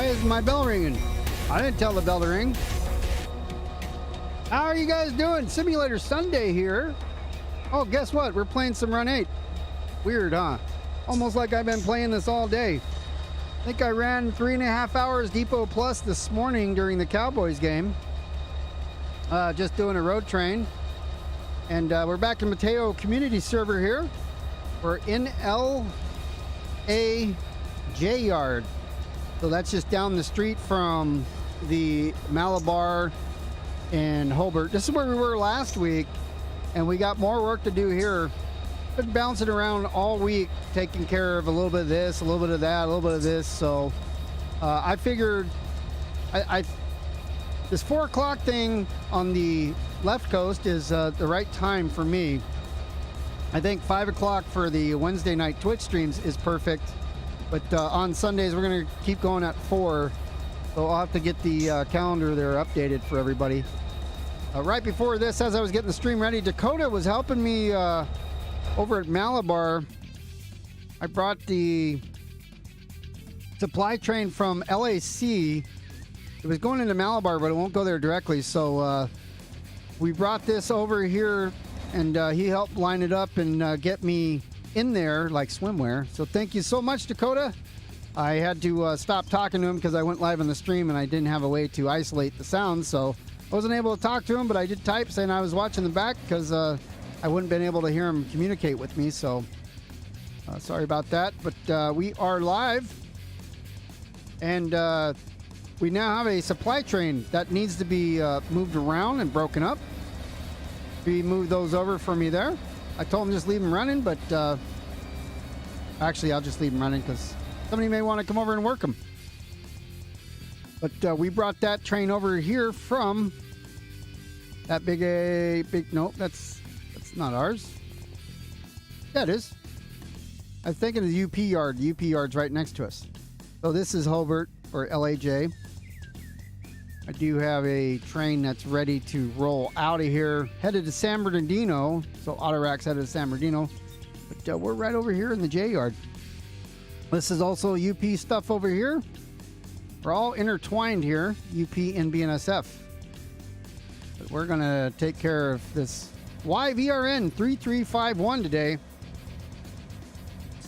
Why is my bell ringing? I didn't tell the bell to ring. How are you guys doing? Simulator Sunday here. Oh, guess what? We're playing some Run 8. Weird, huh? Almost like I've been playing this all day. I think I ran 3.5 hours Depot Plus this morning during the Cowboys game. Just doing a road train. And we're back in Mateo Community Server here. We're in LAJ yard. So that's just down the street from the Malabar and Hobart. This is where we were last week, and we got more work to do here. Been bouncing around all week, taking care of a little bit of this, a little bit of that, a little bit of this. So I figured this 4 o'clock thing on the left coast is the right time for me. I think 5 o'clock for the Wednesday night Twitch streams is perfect. But on Sundays, we're going to keep going at 4. So I'll have to get the calendar there updated for everybody. Right before this, as I was getting the stream ready, Dakota was helping me over at Malabar. I brought the supply train from LAC. It was going into Malabar, but it won't go there directly. So we brought this over here, and he helped line it up and get me in there like swimwear. So thank you so much, Dakota. I had to stop talking to him because I went live on the stream and I didn't have a way to isolate the sound, so I wasn't able to talk to him, but I did type saying I was watching the back because I wouldn't been able to hear him communicate with me. So sorry about that, but we are live, and we now have a supply train that needs to be moved around and broken up. He moved those over for me there. I told him just leave them running, but actually I'll just leave them running because somebody may want to come over and work them. But we brought that train over here from that big, nope, that's not ours. Yeah, it is. I was thinking of the UP yard. The UP yard's right next to us. So this is Hobart, or LAJ. I do have a train that's ready to roll out of here, headed to San Bernardino. So Autorack's headed to San Bernardino. But we're right over here in the J yard. This is also UP stuff over here. We're all intertwined here, UP and BNSF. But we're going to take care of this Y-VRN3351 today.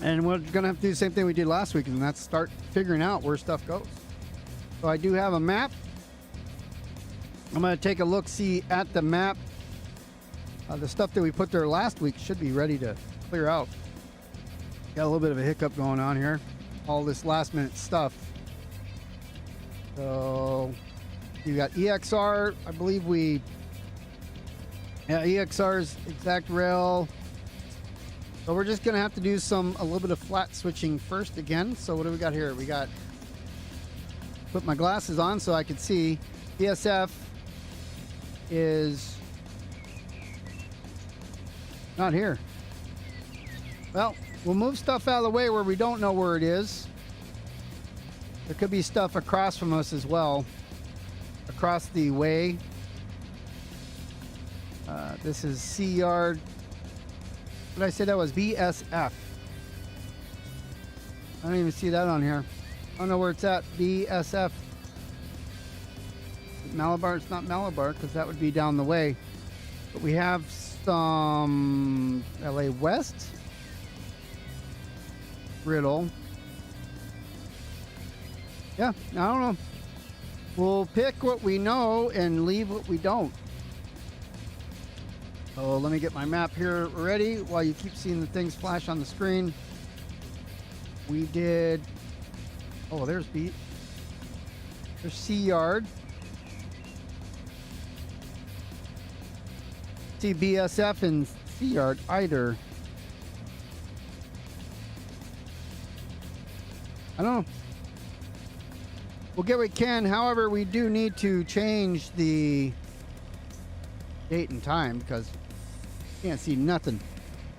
And we're going to have to do the same thing we did last week, and that's start figuring out where stuff goes. So I do have a map. I'm going to take a look-see at the map. The stuff that we put there last week should be ready to clear out. Got a little bit of a hiccup going on here. All this last-minute stuff. So you got EXR. I believe EXR's exact rail. So we're just going to have to do a little bit of flat switching first again. So what do we got here? We got, put my glasses on so I could see. BSF is not here. Well, we'll move stuff out of the way where we don't know where it is. There could be stuff across from us as well, across the way. This is C yard. What did I say that was? BSF. I don't even see that on here. I don't know where it's at. BSF. Malabar, it's not Malabar because that would be down the way. But we have some LA West. Riddle. Yeah, I don't know. We'll pick what we know and leave what we don't. So let me get my map here ready while you keep seeing the things flash on the screen. We did, oh, there's B. There's C yard. See BSF and C yard either. I don't know. We'll get what we can. However, we do need to change the date and time because you can't see nothing.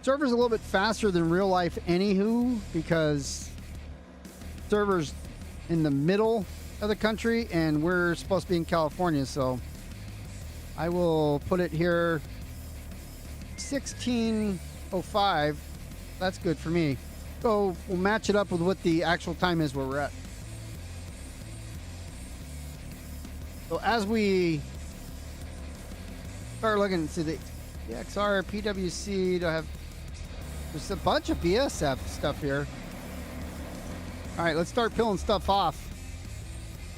Server's a little bit faster than real life anywho because server's in the middle of the country and we're supposed to be in California. So I will put it here 16:05. That's good for me. So we'll match it up with what the actual time is where we're at. So as we start looking to the XR, PWC, there's a bunch of BSF stuff here. All right, let's start peeling stuff off.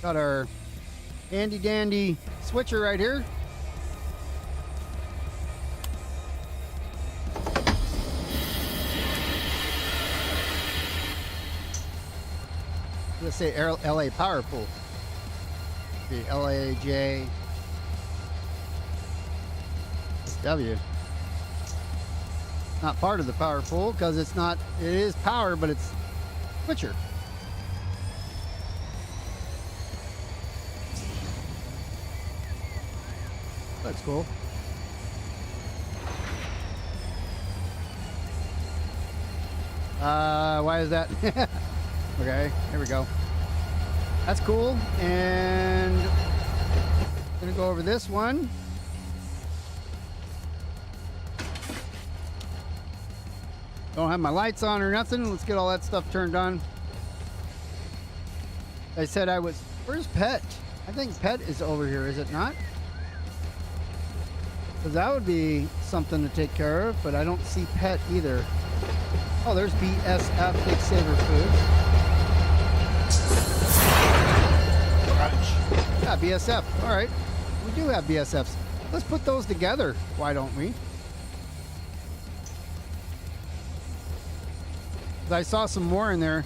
Got our handy dandy switcher right here. Let's say LA Power Pool. The LAJ W. Not part of the power pool because it's not, it is power, but it's switcher. That's cool. Why is that? Okay, here we go. That's cool. And I'm gonna go over this one. Don't have my lights on or nothing. Let's get all that stuff turned on. I said where's Pet? I think Pet is over here, is it not? Because that would be something to take care of, but I don't see Pet either. Oh, there's BSF, Big Saver Foods. Yeah, BSF. All right. We do have BSFs. Let's put those together. Why don't we? I saw some more in there.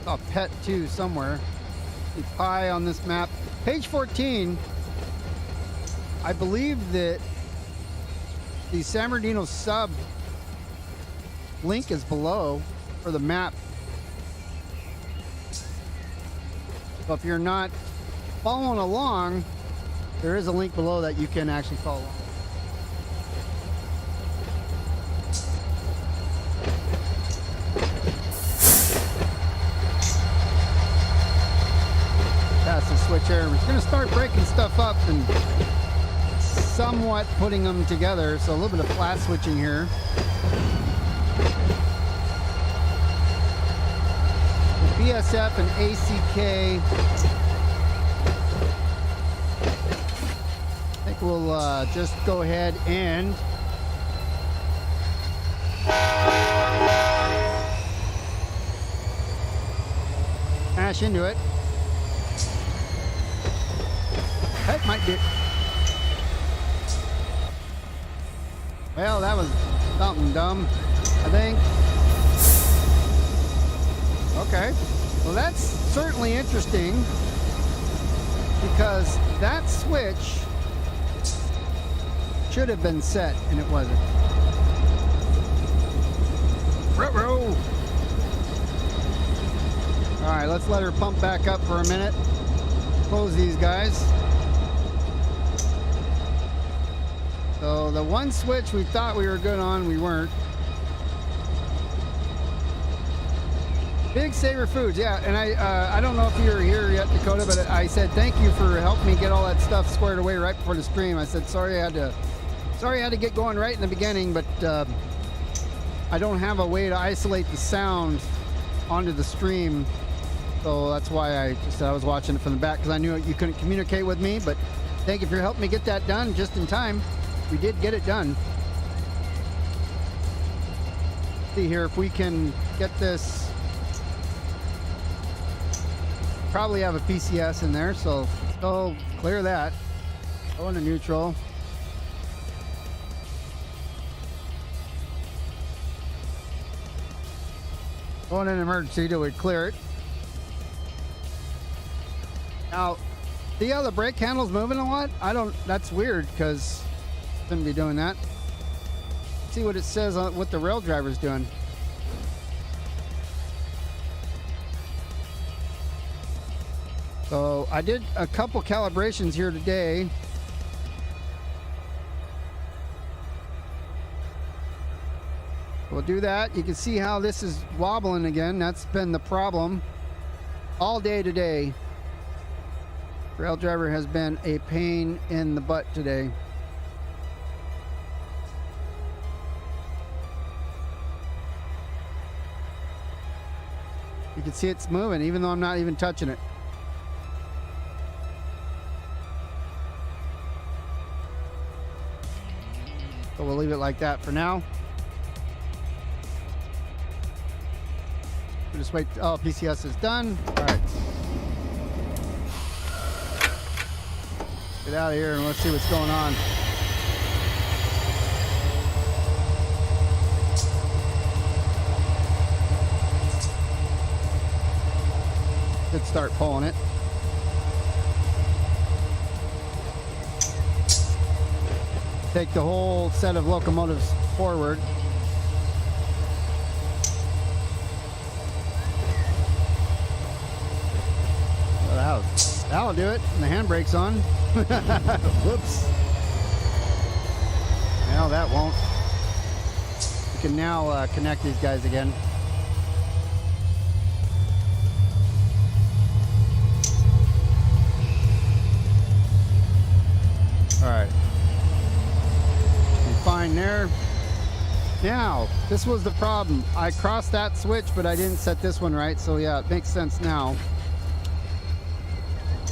Saw Pet too somewhere. The pie on this map. Page 14. I believe that the San Bernardino sub link is below for the map. So if you're not following along, there is a link below that you can actually follow along. Pass the switch here. We're going to start breaking stuff up and somewhat putting them together. So a little bit of flat switching here. The BSF and ACK. I think we'll just go ahead and smash into it. That might be. Well, that was something dumb, I think. Okay. Well, that's certainly interesting because that switch should have been set and it wasn't. Ruh-roh. All right, let's let her pump back up for a minute. Close these guys. So the one switch we thought we were good on, we weren't. Big Saver Foods, yeah. And I don't know if you were here yet, Dakota, but I said thank you for helping me get all that stuff squared away right before the stream. I said sorry I had to get going right in the beginning, but I don't have a way to isolate the sound onto the stream, so that's why I just said I was watching it from the back because I knew you couldn't communicate with me. But thank you for helping me get that done just in time. We did get it done. See here if we can get this. Probably have a PCS in there, so go clear that. Go into neutral. Go in an emergency till we clear it. Now, see how the brake handle's moving a lot? That's weird because shouldn't be doing that. See what it says on what the rail driver's doing. So I did a couple calibrations here today. We'll do that. You can see how this is wobbling again. That's been the problem all day today. Rail driver has been a pain in the butt today. You can see it's moving even though I'm not even touching it. we'll leave it like that for now. We'll just wait. Oh, PCS is done. All right. Get out of here and let's see what's going on. Should start pulling it. Take the whole set of locomotives forward. Well, that'll do it. And the handbrake's on. Whoops. Now that won't. We can now connect these guys again. All right. Fine there. Now, this was the problem. I crossed that switch, but I didn't set this one right. So yeah, it makes sense now.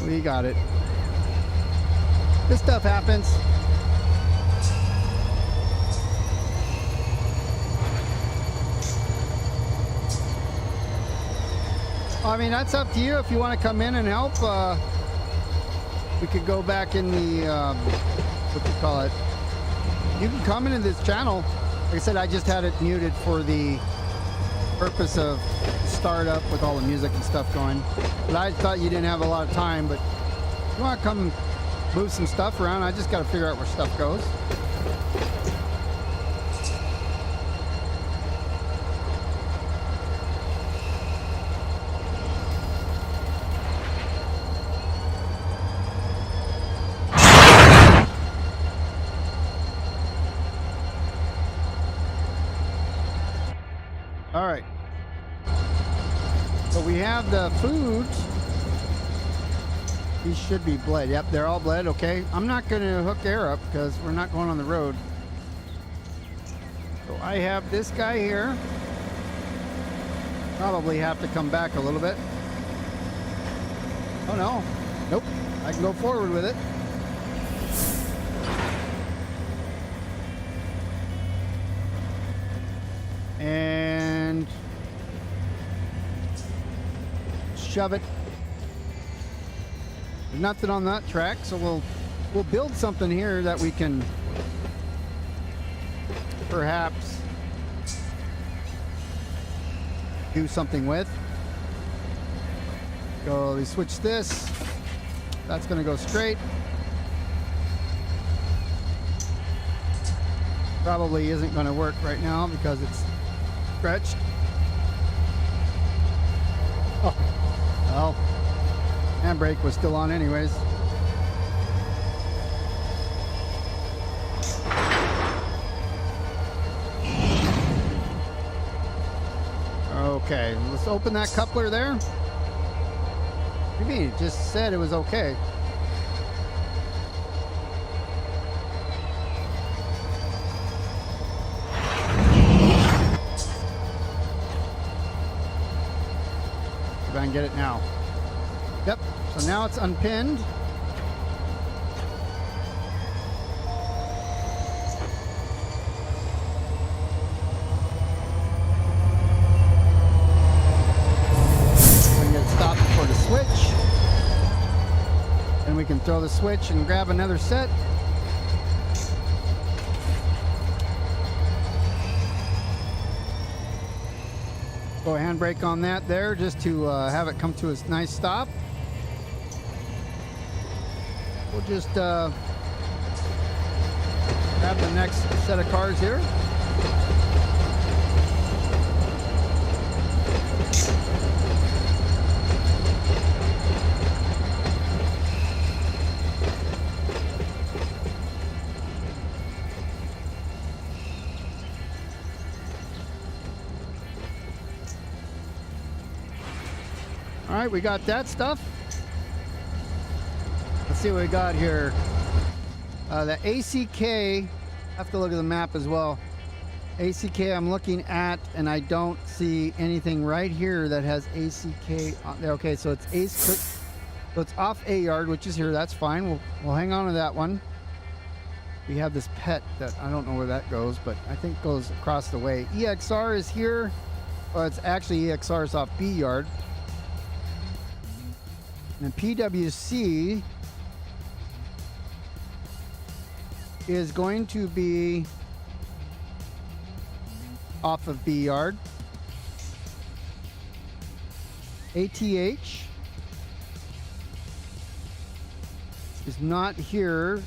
We got it. This stuff happens. I mean, that's up to you. If you want to come in and help, we could go back in the, what do you call it? You can come into this channel. Like I said, I just had it muted for the purpose of startup with all the music and stuff going. But I thought you didn't have a lot of time, but if you want to come move some stuff around, I just got to figure out where stuff goes. All right. So we have the foods. These should be bled. Yep, they're all bled. Okay. I'm not going to hook air up because we're not going on the road. So I have this guy here. Probably have to come back a little bit. Oh no. Nope. I can go forward with it. And shove it. There's nothing on that track, so we'll build something here that we can perhaps do something with. So we switch this. That's going to go straight. Probably isn't going to work right now because it's stretched. Oh, well, handbrake was still on anyways. Okay, let's open that coupler there. What do you mean? It just said it was okay. See if I can get it now. Yep, so now it's unpinned. Switch, and we can throw the switch and grab another set. Go handbrake on that there just to have it come to a nice stop. We'll just grab the next set of cars here. All right, we got that stuff. Let's see what we got here. The ACK, I have to look at the map as well. ACK I'm looking at, and I don't see anything right here that has ACK on there. Okay, so it's so it's off A yard, which is here. That's fine. We'll hang on to that one. We have this pet that I don't know where that goes, but I think goes across the way. EXR is here. Well, it's actually EXR's off B yard. And PWC is going to be off of B yard. ATH is not here.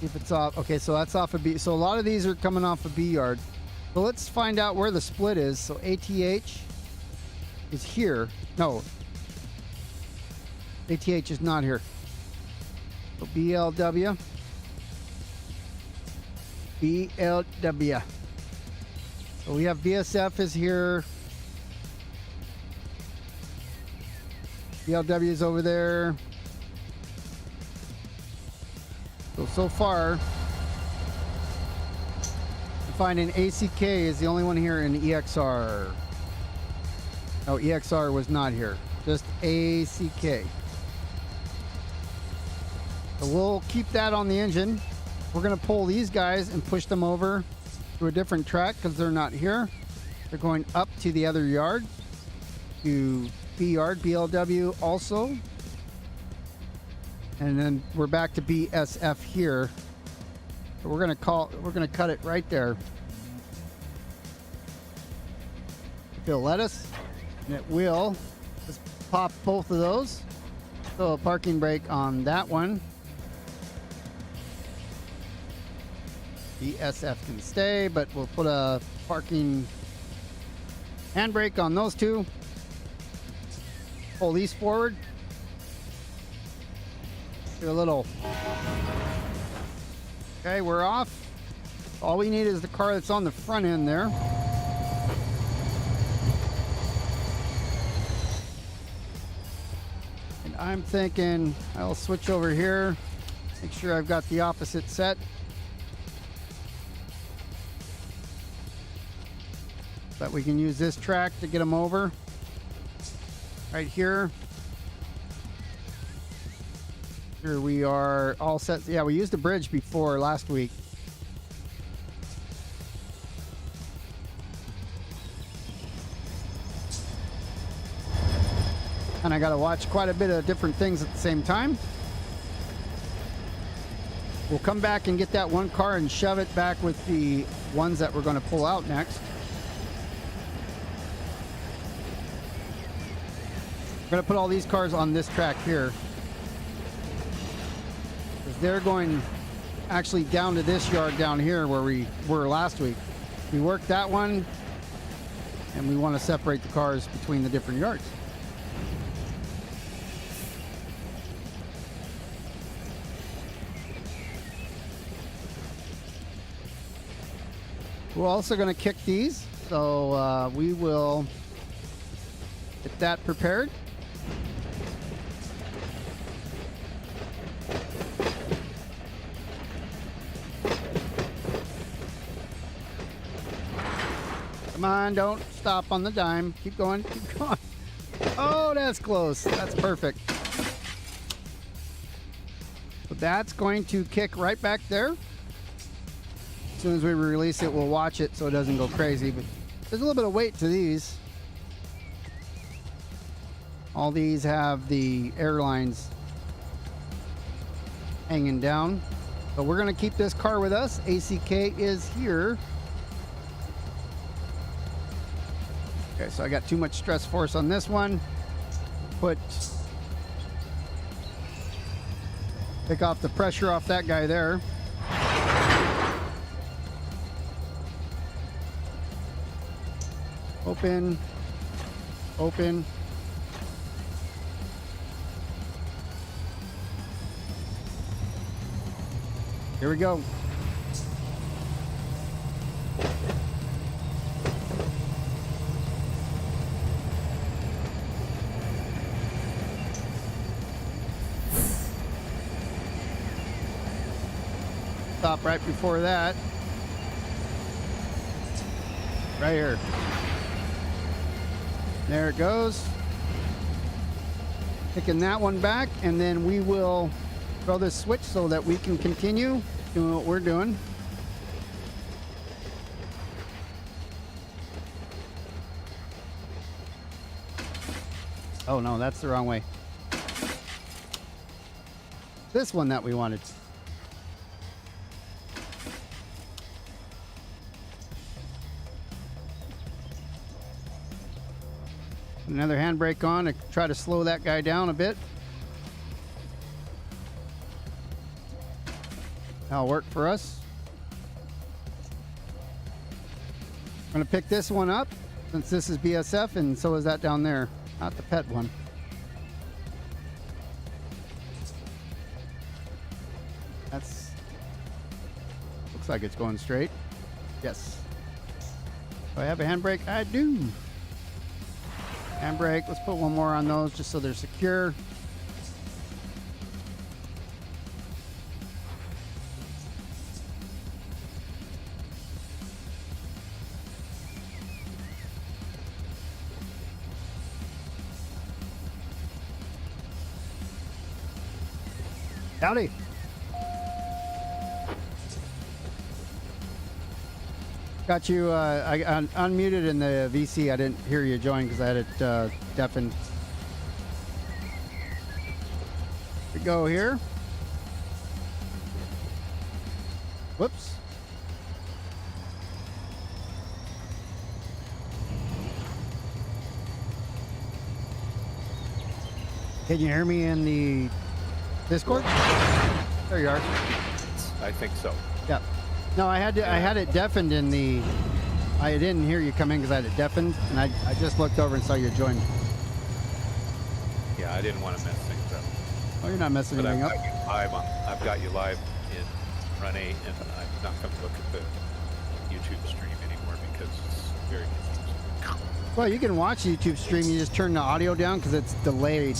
If it's off, okay, so that's off of B. So a lot of these are coming off of B yard. So let's find out where the split is. So ATH is here. No, ATH is not here. So BLW. BLW. So we have BSF is here. BLW is over there. So far, I'm finding ACK is the only one here in EXR. No, EXR was not here. Just ACK. So we'll keep that on the engine. We're going to pull these guys and push them over to a different track because they're not here. They're going up to the other yard, to B yard, BLW also. And then we're back to BSF here. So we're gonna cut it right there. If it'll let us, and it will. Just pop both of those. So a parking brake on that one. BSF can stay, but we'll put a parking handbrake on those two. Pull these forward. A little. Okay, we're off. All we need is the car that's on the front end there. And I'm thinking I'll switch over here, make sure I've got the opposite set. But we can use this track to get them over. Right here. Here we are all set. Yeah, we used the bridge before last week. And I got to watch quite a bit of different things at the same time. We'll come back and get that one car and shove it back with the ones that we're going to pull out next. We're going to put all these cars on this track here. They're going actually down to this yard down here where we were last week. We worked that one, and we want to separate the cars between the different yards. We're also going to kick these, so we will get that prepared. Come on, don't stop on the dime. Keep going, keep going. Oh, that's close. That's perfect. So that's going to kick right back there. As soon as we release it, we'll watch it so it doesn't go crazy. But there's a little bit of weight to these. All these have the airlines hanging down. But we're going to keep this car with us. ACK is here. Okay, so I got too much stress force on this one. Take off the pressure off that guy there. Open, open. Here we go. Stop right before that. Right here. There it goes. Picking that one back, and then we will throw this switch so that we can continue doing what we're doing. Oh no, that's the wrong way. This one that we wanted. Another handbrake on to try to slow that guy down a bit. That'll work for us. I'm going to pick this one up since this is BSF and so is that down there, not the pet one. That's looks like it's going straight. Yes. Do I have a handbrake? I do. Handbrake. Let's put one more on those just so they're secure. Howdy. Got you. I unmuted in the VC. I didn't hear you join because I had it deafened. We go here. Whoops. Can you hear me in the Discord? There you are. I think so. Yeah. No, I had it deafened in the. I didn't hear you come in because I had it deafened, and I just looked over and saw you joined. Yeah, I didn't want to mess things up. Oh, you're not messing anything up. I've got you live in Run 8, and I'm not going to look at the YouTube stream anymore because it's very confusing. Well, you can watch the YouTube stream. You just turn the audio down because it's delayed.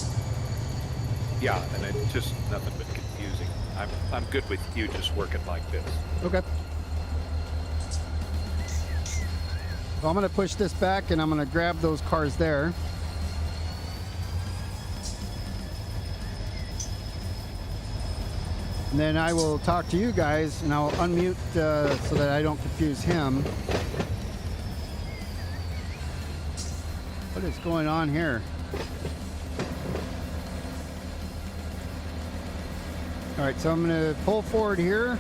Yeah, and it's just nothing but confusing. I'm good with you just working like this. Okay. So I'm going to push this back, and I'm going to grab those cars there. And then I will talk to you guys, and I'll unmute so that I don't confuse him. What is going on here? All right, so I'm going to pull forward here.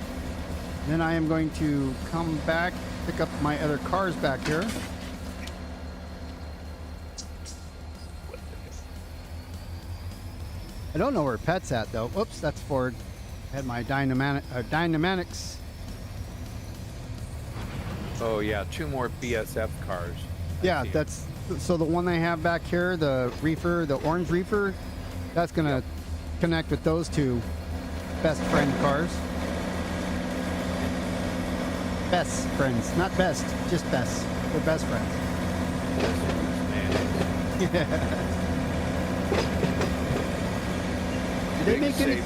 Then I am going to come back, pick up my other cars back here. I don't know where Pet's at, though. Whoops, that's Ford. I had my Dynamics. Oh, yeah, 2 more BSF cars. Yeah, that's... So the one they have back here, the reefer, the orange reefer, that's going to connect with those 2 best friend cars. Best friends, not best, just best. They're best friends. Yeah. Did they make any?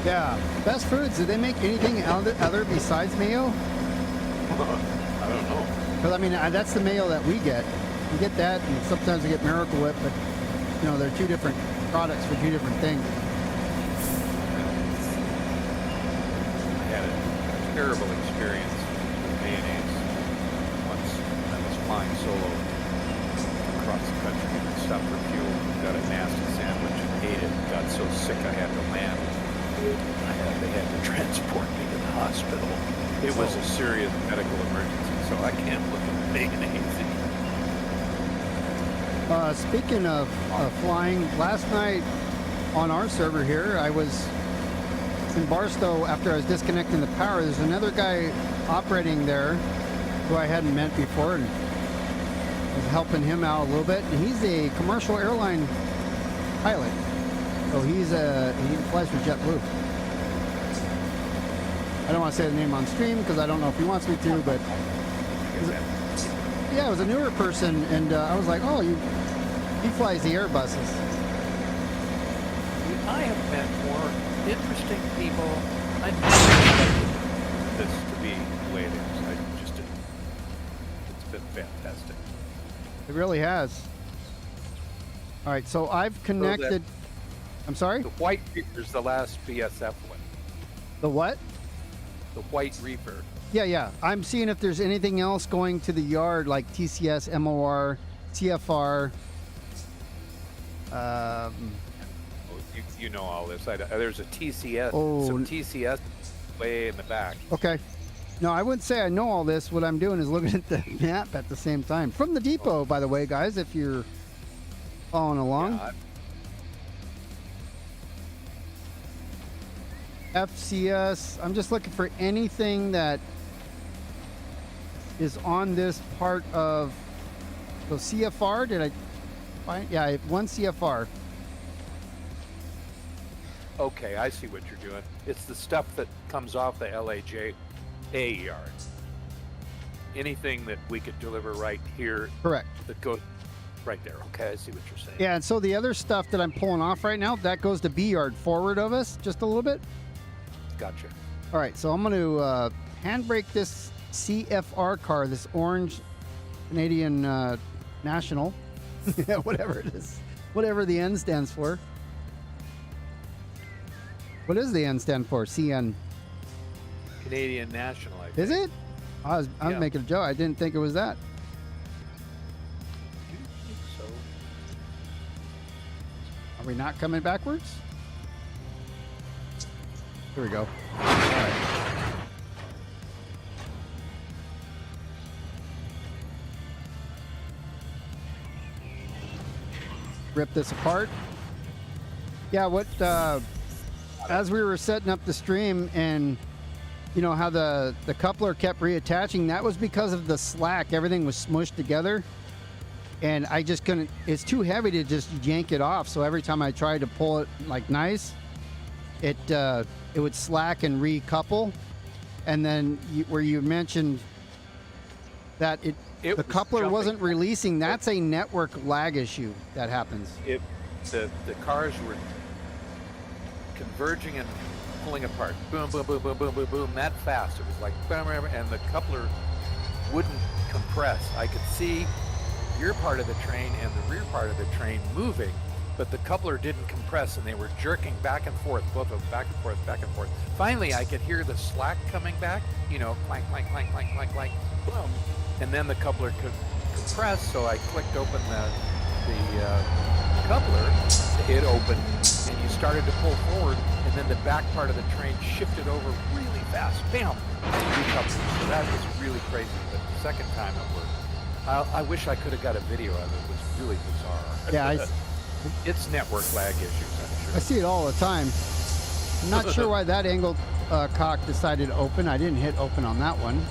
Yeah, best foods. Did they make anything other besides mayo? I don't know. Because I mean, that's the mayo that we get. We get that, and sometimes we get Miracle Whip, but you know, they're 2 different products for 2 different things. I had a terrible experience with mayonnaise once. I was flying solo across the country and I stopped for fuel and got a nasty sandwich and ate it. Got so sick I had to land. They had to transport me to the hospital. It was a serious medical emergency, so I can't look at mayonnaise anymore. Speaking of flying, last night on our server here, I was in Barstow after I was disconnecting the power. There's another guy operating there who I hadn't met before, and was helping him out a little bit. And he's a commercial airline pilot, so he flies for JetBlue. I don't want to say the name on stream because I don't know if he wants me to, but yeah, it was a newer person, and I was like, oh, he flies the Airbuses. I have met more interesting people. I didn't expect this to be the way it is. I just didn't. It's been fantastic. It really has. All right, so I've connected. I'm sorry? The white is the last BSF one. The what? The white reefer. Yeah. I'm seeing if there's anything else going to the yard like TCS, MOR, CFR. Oh, you know all this. There's a TCS, Oh. some TCS way in the back. Okay. No, I wouldn't say I know all this. What I'm doing is looking at the map at the same time. From the depot, by the way, guys, if you're following along. Yeah, FCS. I'm just looking for anything that is on this part of. So CFR, did I find? Yeah, I have one CFR. okay, I see what you're doing. It's the stuff that comes off the LAJ yard. Anything that we could deliver right here Correct. that goes right there. Okay, I see what you're saying. Yeah, and so the other stuff that I'm pulling off right now, that goes to B yard forward of us, just a little bit. Gotcha. All right, so I'm going to handbrake this CFR car, this orange Canadian National, whatever it is, whatever the N stands for. What does the N stand for? CN. Canadian National, I think. Is it? I was Yeah. making a joke. I didn't think it was that. So, Are we not coming backwards? Here we go. All right. Rip this apart. Yeah, what as we were setting up the stream and you know how the coupler kept reattaching, that was because of the slack. Everything was smushed together. And I just couldn't, it's too heavy to just yank it off. So every time I tried to pull it like nice, it would slack and recouple. And then where you mentioned that the was coupler jumping. wasn't releasing, that's a network lag issue that happens. the cars were converging and pulling apart. Boom, boom, boom, boom, boom, boom, boom. That fast. It was like, and the coupler wouldn't compress. I could see your part of the train and the rear part of the train moving, but the coupler didn't compress, and they were jerking back and forth, both of them back and forth, back and forth. Finally, I could hear the slack coming back, you know, clank, clank, clank, clank, clank, clank, boom. And then the coupler could compress, so I clicked open the coupler, it opened, and you started to pull forward, and then the back part of the train shifted over really fast. Bam! Recoupled. So that was really crazy, but the second time it worked. I wish I could have got a video of it. It was really bizarre. Yeah, It's network lag issues, I'm sure. I see it all the time. I'm not sure why that angled cock decided to open. I didn't hit open on that one.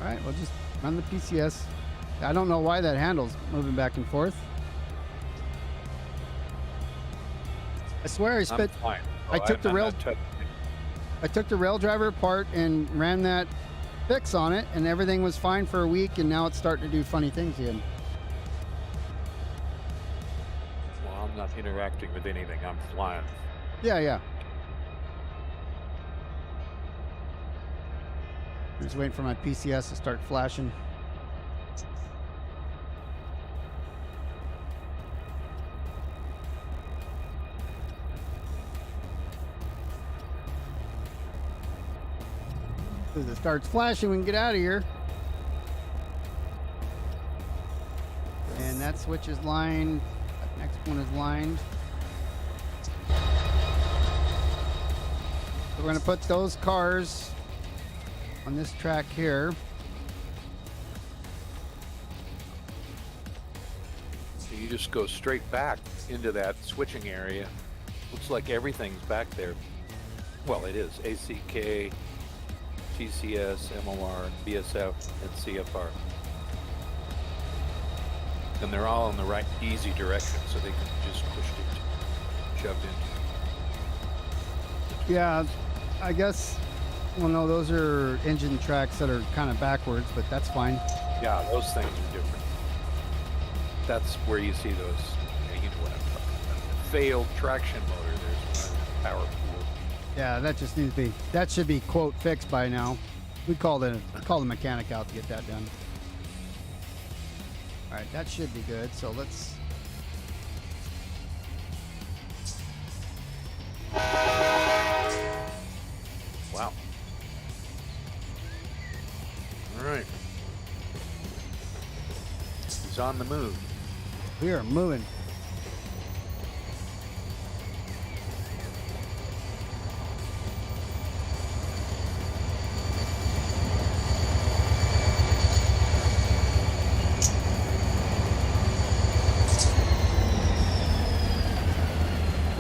All right, we'll just run the PCS. I don't know why that handle's moving back and forth. I swear I spent. I'm fine. I took the I'm rail. not touching it. I took the rail driver apart and ran that fix on it, and everything was fine for a week, and now it's starting to do funny things again. Well, I'm not interacting with anything. I'm flying. Yeah. Just waiting for my PCS to start flashing. As it starts flashing, we can get out of here. And that switch is lined. That next one is lined. So we're going to put those cars on this track here. So you just go straight back into that switching area. Looks like everything's back there. Well, it is. ACK, TCS, MOR, BSF, and CFR. And they're all in the right, easy direction, so they can just pushed it, shoved into. Yeah, I guess, well, no, those are engine tracks that are kind of backwards, but that's fine. Yeah, those things are different. That's where you see those, you know what I'm talking about. Failed traction motor, there's one power pool. Yeah, that just needs to be, that should be, quote, fixed by now. We call the mechanic out to get that done. All right, that should be good. So let's. Wow. All right. He's on the move. We are moving.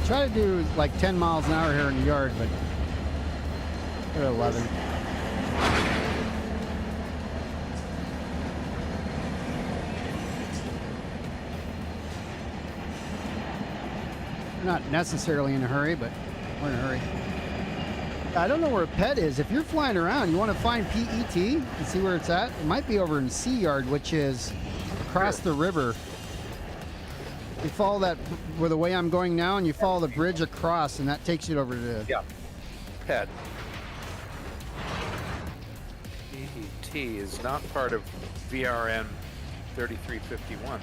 Try to do like 10 miles an hour here in the yard, but we're at 11. We're not necessarily in a hurry, but we're in a hurry. I don't know where PET is. If you're flying around, you want to find PET and see where it's at. It might be over in Sea Yard, which is across the river. You follow that where the way I'm going now, and you follow the bridge across, and that takes you over to. Yeah. PET. PET is not part of VRN 3351,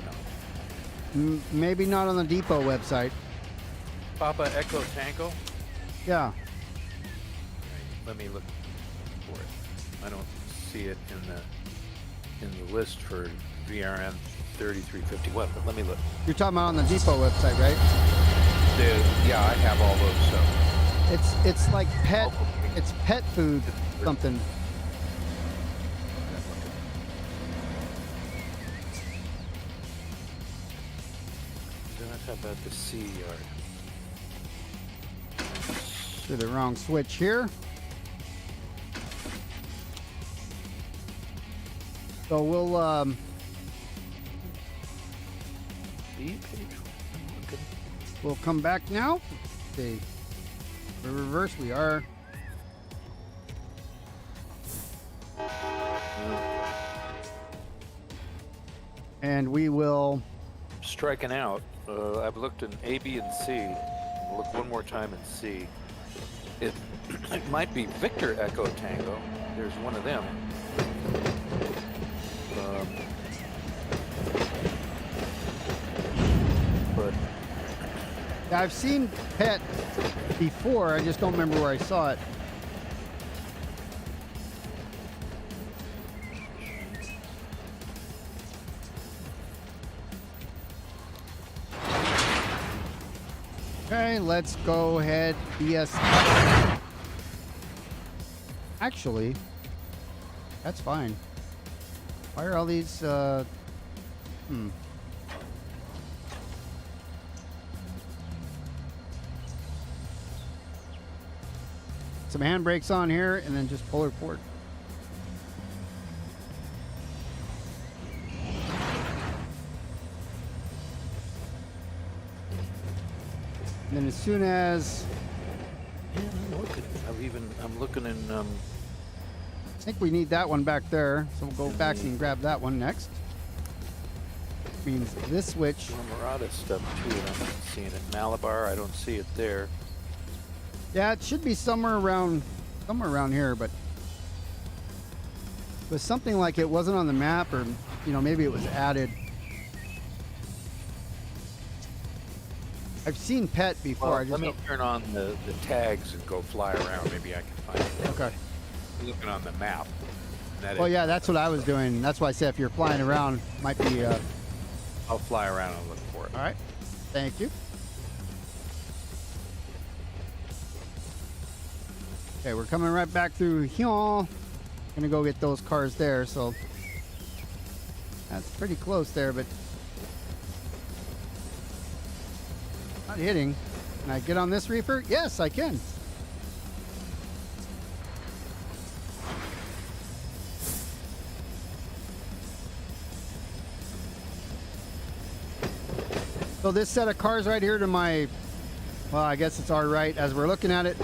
though. Maybe not on the depot website. Papa Echo Tango. Yeah. Let me look for it. I don't see it in the list for VRN 3351, but let me look. You're talking about on the depot website, right? Yeah, I have all those. So It's like pet. It's pet food something. How about the Sea Yard? Do the wrong switch here. So we'll B page. Okay. we'll come back now. See, we're reverse. We are. And we will. Striking out. I've looked in A, B, and C. I'll look one more time and C. It might be Victor Echo Tango. There's one of them. But I've seen PET before. I just don't remember where I saw it. Okay, let's go ahead. BS. Actually, that's fine. Why are all these? Some handbrakes on here, and then just pull her port. And then as soon as I'm looking in. I think we need that one back there, so we'll go back and grab that one next. Means this switch. Murata stuff too. I'm not seeing it. Malabar, I don't see it there. Yeah, it should be somewhere around here, but it was something like it wasn't on the map, or maybe it was added. I've seen PET before. Well, let me turn on the tags and go fly around. Maybe I can find it. Okay. I'm looking on the map. Well, yeah, that's what I was doing. That's why I said if you're flying around, might be. I'll fly around and look for it. All right. Thank you. Okay, we're coming right back through here. Gonna go get those cars there, so that's pretty close there, but not hitting. Can I get on this reefer? Yes, I can. So this set of cars right here to my, well, I guess it's our right as we're looking at it.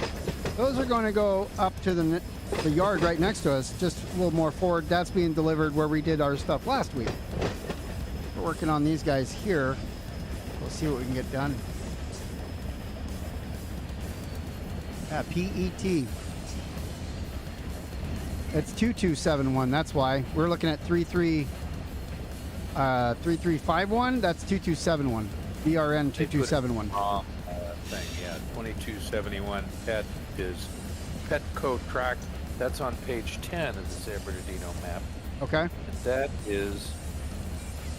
Those are going to go up to the yard right next to us, just a little more forward. That's being delivered where we did our stuff last week. We're working on these guys here. We'll see what we can get done. Yeah, PET. It's 2271, that's why. We're looking at 33. 3351. That's 2271. VRN They put it 2271. wrong thing, yeah. 2271 PET is Petco track. That's on page 10 of the San Bernardino map. Okay. And that is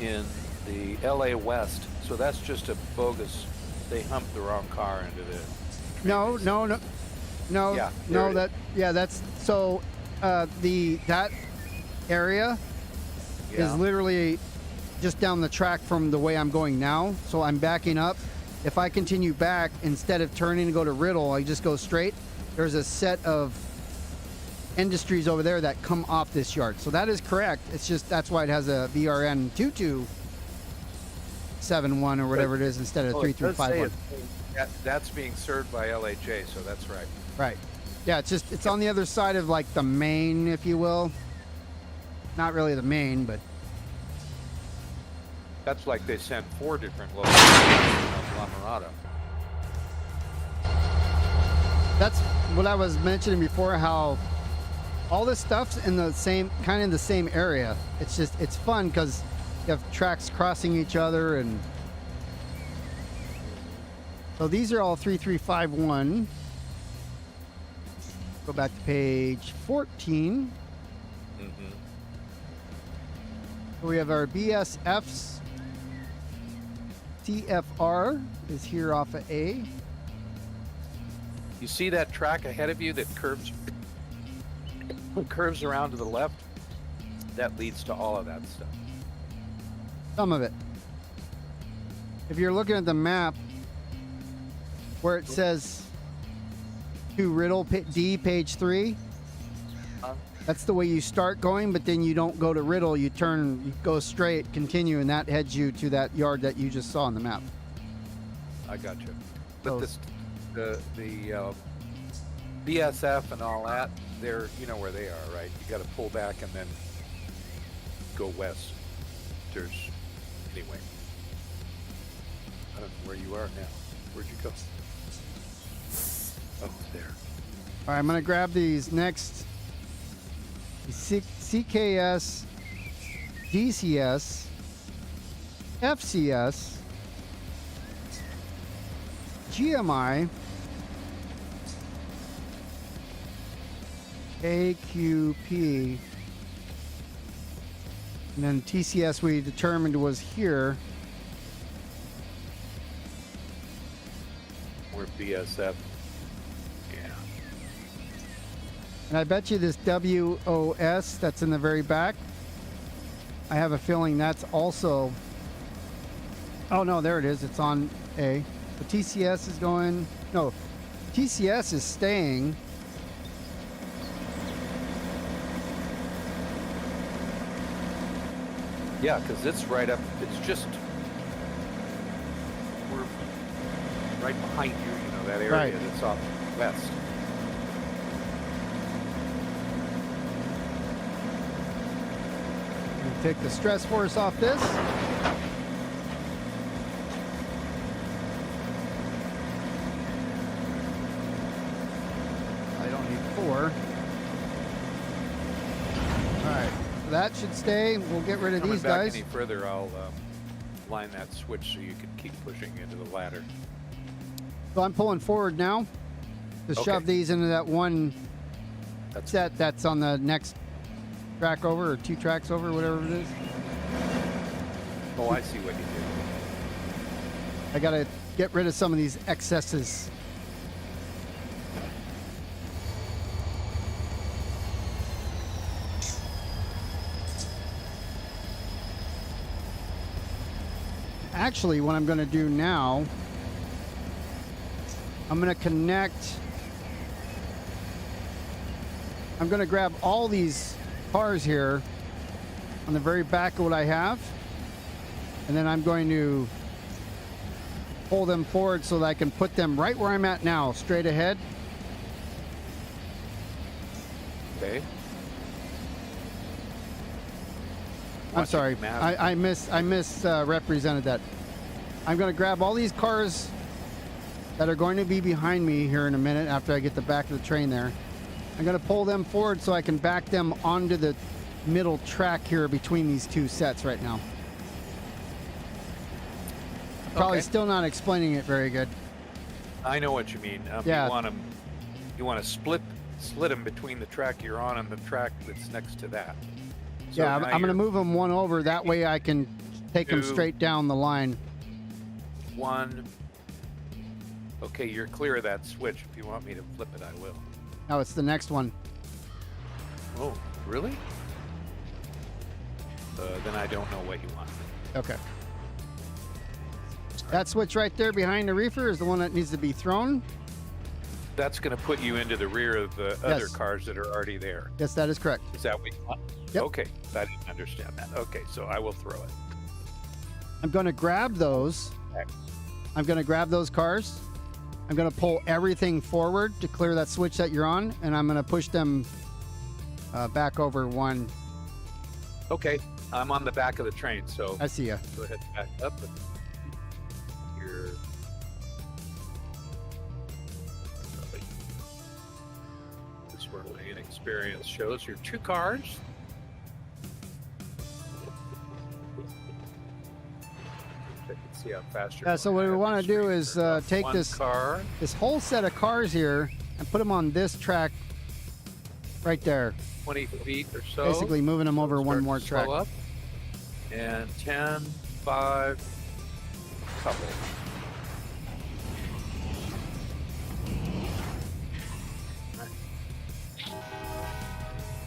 in the LA West. So that's just a bogus. They humped the wrong car into the. No. Yeah, No. there That's so. That area is literally just down the track from the way I'm going now. So I'm backing up. If I continue back, instead of turning to go to Riddle, I just go straight. There's a set of industries over there that come off this yard. So that is correct. It's just that's why it has a VRN 2271 or whatever it is instead of 3351. That's being served by LAJ, so that's right. Right. Yeah, it's on the other side of like the main, if you will. Not really the main, but That's like they sent 4 different locations of La Mirada. that's what I was mentioning before, how all this stuff's in the same area. It's just it's fun because you have tracks crossing each other, and so these are all 3351. Go back to page 14. We have our BSFs. TFR is here off of A. You see that track ahead of you that curves around to the left? That leads to all of that stuff. Some of it. If you're looking at the map where it says to Riddle D page 3, that's the way you start going, but then you don't go to Riddle, you go straight, continue, and that heads you to that yard that you just saw on the map. I got you. But the BSF and all that, they're, you know where they are, right? You got to pull back and then go west. Anyway. I don't know where you are now. Where'd you go? Oh, there. All right, I'm going to grab these next. CKS, DCS, FCS, GMI, AQP, and then TCS we determined was here. We're BSF. And I bet you this WOS that's in the very back, I have a feeling that's also, oh no, there it is, it's on A. The TCS is going, no, TCS is staying. Yeah, because it's right up, it's just, we're right behind you, you know, that area Right. that's off west. Take the stress force off this. I don't need 4. All right, so that should stay. We'll get rid of Coming these back guys. any further, I'll line that switch so you can keep pushing into the ladder. So I'm pulling forward now to shove these into that one set that's on the next track over, or 2 tracks over, whatever it is. Oh, I see what you did. I gotta get rid of some of these excesses. Actually, what I'm gonna do now, I'm gonna grab all these cars here on the very back of what I have, and then I'm going to pull them forward so that I can put them right where I'm at now, straight ahead. Okay. I'm sorry, I misrepresented that. I'm going to grab all these cars that are going to be behind me here in a minute after I get the back of the train there. I'm going to pull them forward so I can back them onto the middle track here between these 2 sets right now. Probably Okay. still not explaining it very good. I know what you mean. Yeah. You want to slit them between the track you're on and the track that's next to that. So Yeah, now I'm going to you're move them one over. That way I can take them Two. straight down the line. one. Okay, you're clear of that switch. If you want me to flip it, I will. Now it's the next one. Oh, really? Then I don't know what you want. Okay. That switch right there behind the reefer is the one that needs to be thrown. That's going to put you into the rear of the other Yes. cars that are already there. Yes, that is correct. Is that what you want? Yep. Okay, I didn't understand that. Okay, so I will throw it. I'm going to grab those. I'm going to grab those cars. I'm going to pull everything forward to clear that switch that you're on, and I'm going to push them back over one. Okay, I'm on the back of the train, so I see ya. go ahead and back up. And you're this is where my inexperience shows. Your two cars. Check and see how fast you're Yeah, so going. what I we have want to this do reefer is off take one this car. whole set of cars here and put them on this track right there. 20 feet or so. Basically moving them over Start one to more slow track. up. And 10, 5, couple.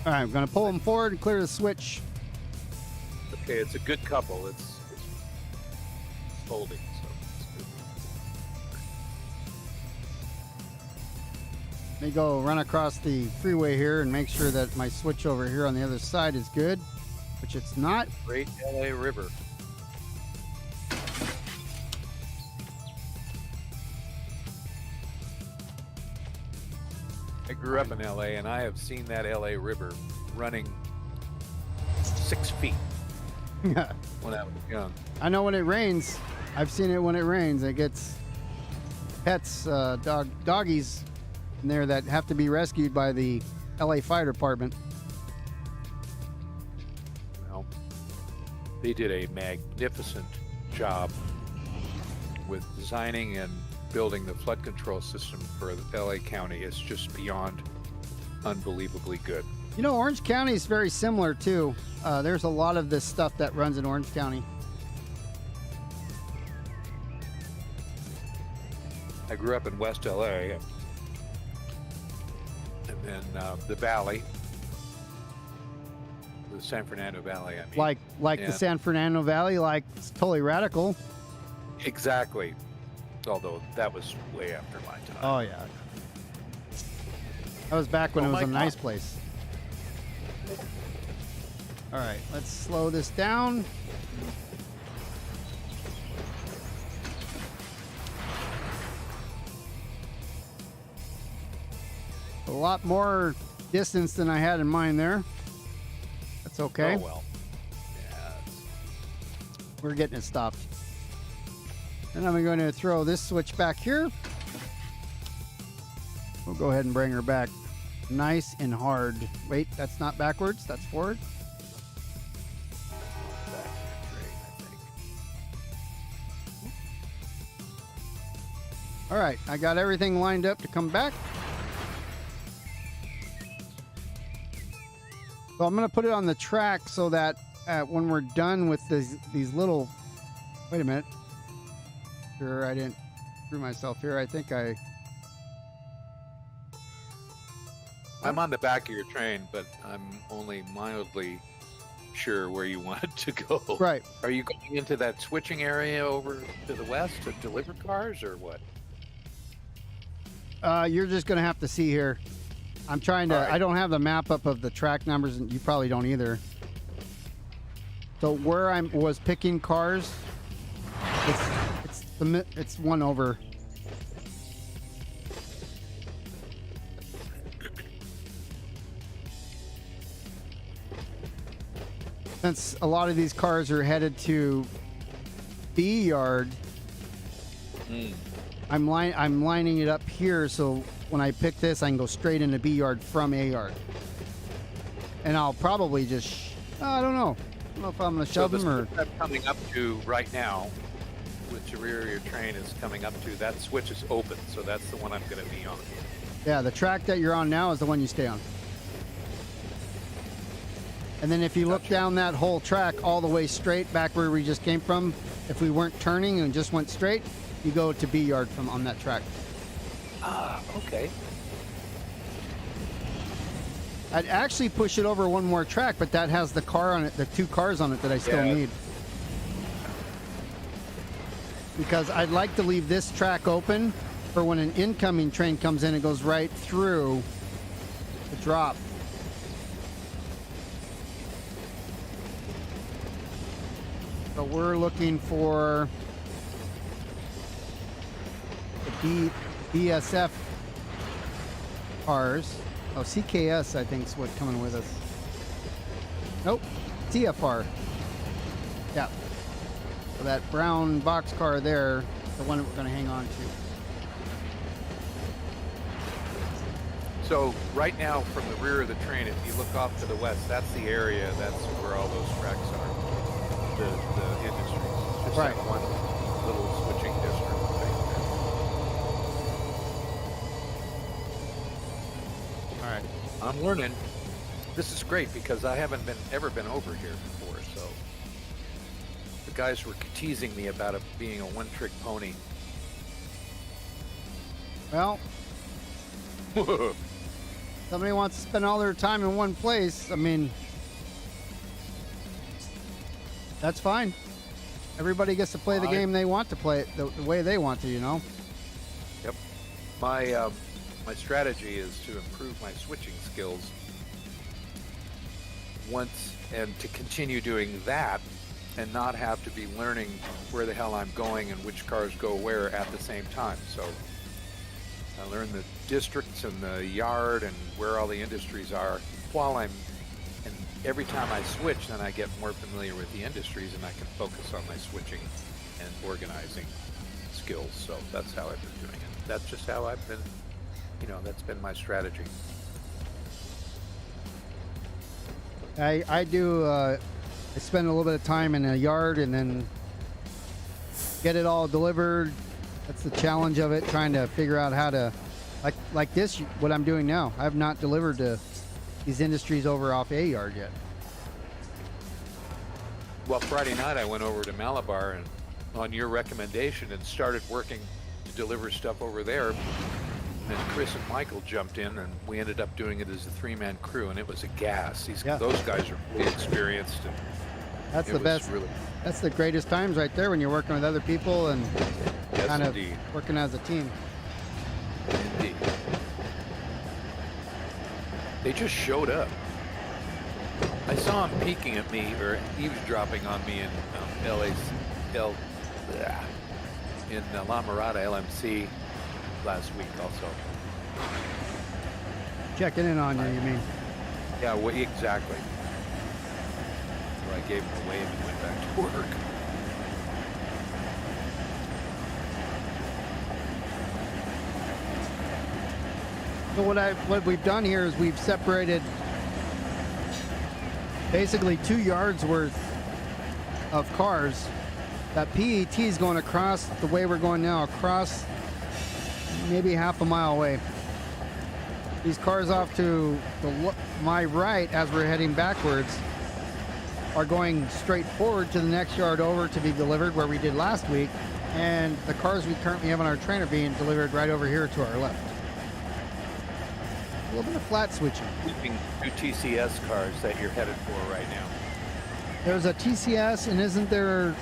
All right, I'm going to pull them forward and clear the switch. Okay, it's a good couple. It's folding, so it's good. Let me go run across the freeway here and make sure that my switch over here on the other side is good, which it's not. Great LA River. I grew up in LA and I have seen that LA River running 6 feet when I was young. I know when it rains. I've seen it when it rains. It gets pets, doggies in there that have to be rescued by the LA Fire Department. Well, they did a magnificent job with designing and building the flood control system for LA County. It's just beyond unbelievably good. You know, Orange County is very similar too. There's a lot of this stuff that runs in Orange County. I grew up in West LA, and then the Valley, the San Fernando Valley. I mean, Like the And- San Fernando Valley, like it's totally radical. exactly. Although that was way after my time. Oh yeah. That was back when Oh it was my a nice God. place. All right, let's slow this down. A lot more distance than I had in mind there. That's okay. Oh well. Yeah. We're getting it stopped. And I'm going to throw this switch back here. We'll go ahead and bring her back nice and hard. Wait, that's not backwards, that's forward. Back to the train, I think. All right, I got everything lined up to come back. So I'm going to put it on the track so that when we're done with these little... Wait a minute. Sure, I didn't screw myself here. I think I'm on the back of your train, but I'm only mildly sure where you want it to go. Right. Are you going into that switching area over to the west to deliver cars or what? You're just going to have to see here. I'm trying to... All right. I don't have the map up of the track numbers, and you probably don't either. So where I was picking cars, it's one over. Since a lot of these cars are headed to B yard, I'm lining it up here so when I pick this, I can go straight into B yard from A yard. And I'll probably just, I don't know. I don't know if I'm going to So shove the them or... spot I'm coming up to right now which the rear of your train is coming up to, that switch is open, so that's the one I'm going to be on. Yeah, the track that you're on now is the one you stay on. And then if you look down that whole track all the way straight back where we just came from, if we weren't turning and just went straight, you go to B yard from on that track. Ah, okay. I'd actually push it over one more track, but that has the car on it, the 2 cars on it that I still need. Because I'd like to leave this track open for when an incoming train comes in, it goes right through the drop. So we're looking for the BSF cars. Oh, CKS, I think, is what's coming with us. Nope, TFR. Yeah. So that brown box car there, the one that we're going to hang on to. So right now, from the rear of the train, if you look off to the west, that's the area. That's where all those tracks are. The industries. Just Right. that one little switching district right there. All right. I'm learning. This is great because I haven't ever been over here before. So the guys were teasing me about it being a one-trick pony. Well, somebody wants to spend all their time in one place. I mean, that's fine. Everybody gets to play the game they want to play it the way they want to, you know? Yep. My strategy is to improve my switching skills once, and to continue doing that and not have to be learning where the hell I'm going and which cars go where at the same time. So I learn the districts and the yard and where all the industries are while and every time I switch, then I get more familiar with the industries and I can focus on my switching and organizing skills. So that's how I've been doing it. That's just how I've been, that's been my strategy. I do, I spend a little bit of time in a yard and then get it all delivered. That's the challenge of it, trying to figure out how to, like this, what I'm doing now. I have not delivered to these industries over off A yard yet. Well, Friday night I went over to Malabar and on your recommendation and started working to deliver stuff over there. And then Chris and Michael jumped in and we ended up doing it as a 3-man crew, and it was a gas. Those guys are really experienced. And that's the best. Really, that's the greatest times right there when you're working with other people and yes, kind of indeed. working as a team. Indeed. They just showed up. I saw him peeking at me or eavesdropping on me in La Mirada LMC last week also. Checking in on you, you mean? Yeah, well, exactly. So I gave him a wave and went back to work. So what we've done here is we've separated basically 2 yards worth of cars. That PET is going across the way we're going now, across maybe half a mile away. These cars off to my right as we're heading backwards are going straight forward to the next yard over to be delivered where we did last week. And the cars we currently have on our train are being delivered right over here to our left. A little bit of flat switching. Keeping 2 TCS cars that you're headed for right now. There's a TCS, and isn't there?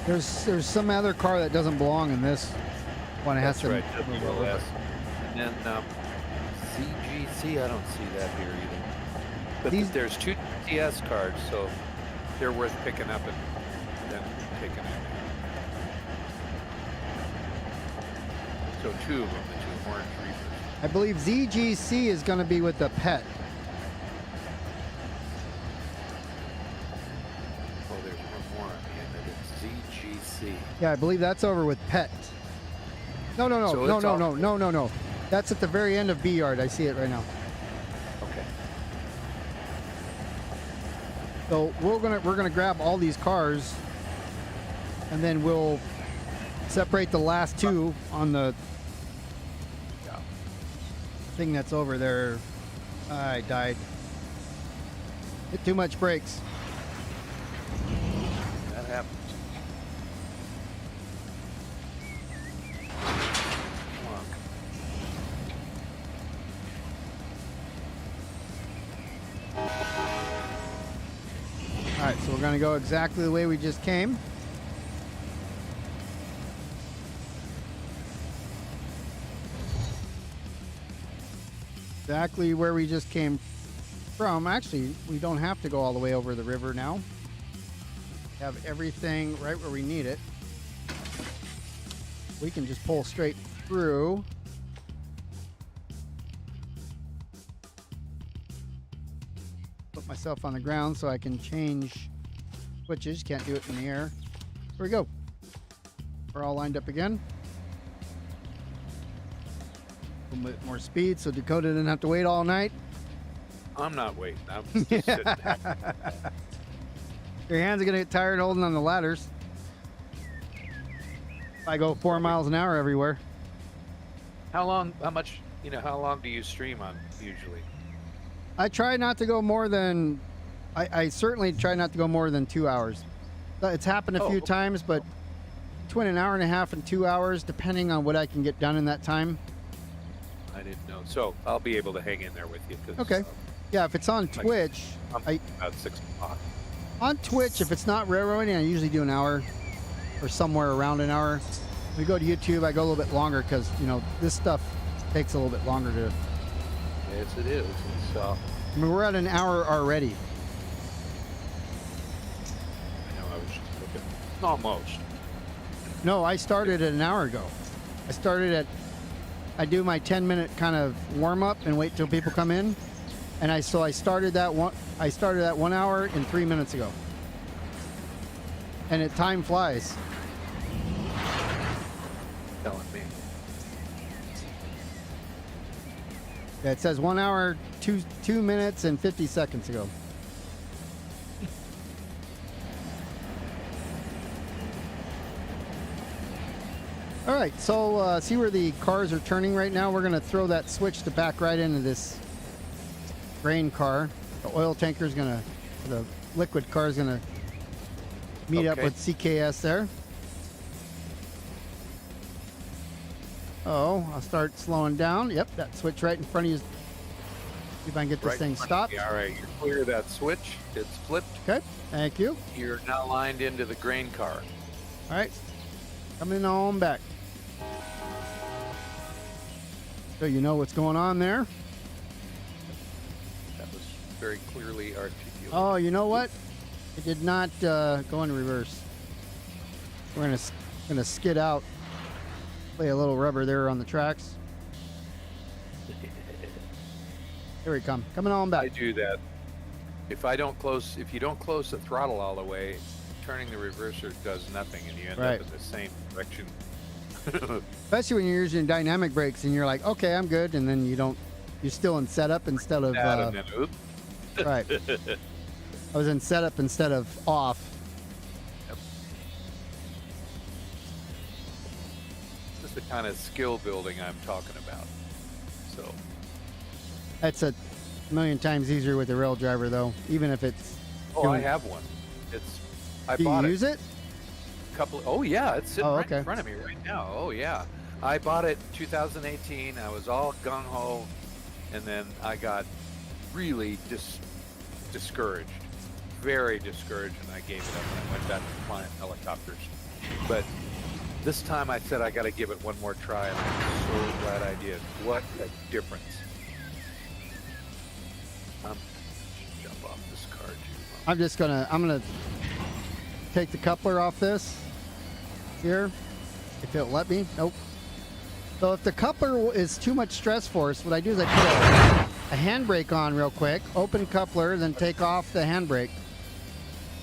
There's some other car that doesn't belong in this one. It has to. Right, WLS. And then CGC, I don't see that here either. But there's 2 TCS cars, so they're worth picking up and then taking in. So 2 of them, the 2 orange reefers. I believe ZGC is going to be with the PET. Oh, there's one more on the end of it. ZGC. Yeah, I believe that's over with PET. No. That's at the very end of B yard. I see it right now. Okay. So we're gonna grab all these cars and then we'll separate the last two on the thing that's over there. I died. Hit too much brakes. That happens. Come on. All right, so we're gonna go exactly the way we just came. Exactly where we just came from. Actually, we don't have to go all the way over the river now. We have everything right where we need it. We can just pull straight through. Put myself on the ground so I can change switches. Can't do it in the air. Here we go. We're all lined up again. A little bit more speed so Dakota didn't have to wait all night. I'm not waiting. I'm just sitting there. Your hands are going to get tired holding on the ladders. I go 4 miles an hour everywhere. How long do you stream on usually? I try not to go more than, I certainly try not to go more than 2 hours. It's happened a few times, but between an hour and a half and 2 hours, depending on what I can get done in that time. I didn't know. So I'll be able to hang in there with you. Okay. Yeah, if it's on Twitch, about 6 o'clock. On Twitch, if it's not railroading, I usually do an hour or somewhere around an hour. When we go to YouTube, I go a little bit longer because, this stuff takes a little bit longer to... Yes, it is. So I mean, we're at an hour already. I know. I was just looking. Almost. No, I started an hour ago. I do my 10-minute kind of warm up and wait till people come in, and I started that 1 hour and 3 minutes ago, and time flies. Telling me. Yeah, it says 1 hour, 2 minutes and 50 seconds ago. All right, so see where the cars are turning right now? We're going to throw that switch to back right into this grain car. The oil tanker is going to, the liquid car is going to meet up with CKS there. Oh, I'll start slowing down. Yep, that switch right in front of you. See if I can get this thing stopped. All right, you're clear of that switch. It's flipped. Okay, thank you. You're now lined into the grain car. All right, coming on back. So you know what's going on there. That was very clearly articulated. Oh, you know what? It did not go in reverse. We're gonna skid out. Play a little rubber there on the tracks. Here we come. Coming on back. I do that. If you don't close the throttle all the way, turning the reverser does nothing, and you end up in the same direction. Especially when you're using dynamic brakes and you're like, okay, I'm good, and then you're still in setup instead of right. I was in setup instead of off. Yep. This is the kind of skill building I'm talking about. So that's a million times easier with a rail driver, though, even if it's. Oh, I have one. I do bought you it. use it? Oh yeah, it's sitting right okay. in front of me right now. Oh yeah, I bought it 2018. I was all gung ho, and then I got really discouraged, very discouraged, and I gave it up and I went back to flying helicopters. But this time I said I got to give it one more try, and I'm so glad I did. What a difference! Jump off this car too. I'm gonna take the coupler off this here, if it'll let me. Nope. So if the coupler is too much stress force, what I do is I put a handbrake on real quick, open coupler, then take off the handbrake.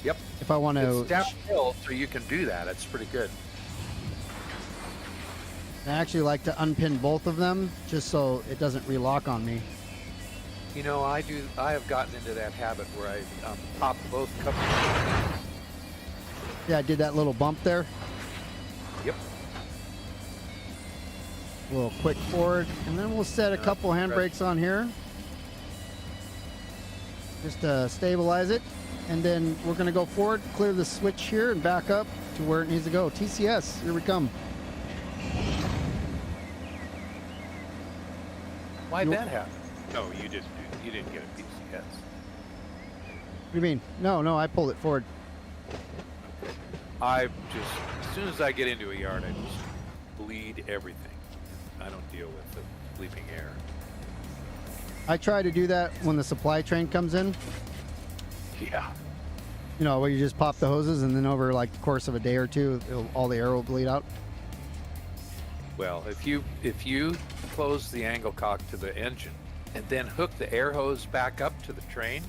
Yep. If I want to. It's downhill, so you can do that. It's pretty good. I actually like to unpin both of them just so it doesn't relock on me. You know, I have gotten into that habit where I pop both couplers. Yeah, I did that little bump there. Yep. A little quick forward, and then we'll set a couple handbrakes on here. Just to stabilize it. And then we're going to go forward, clear the switch here, and back up to where it needs to go. TCS, here we come. Why'd that happen? No, you didn't get a PCS. What do you mean? No, I pulled it forward. I just, as soon as I get into a yard, I just bleed everything. I don't deal with the bleeping air. I try to do that when the supply train comes in. Yeah. You know, where you just pop the hoses, and then over like the course of a day or two, all the air will bleed out. Well, if you close the angle cock to the engine and then hook the air hose back up to the train,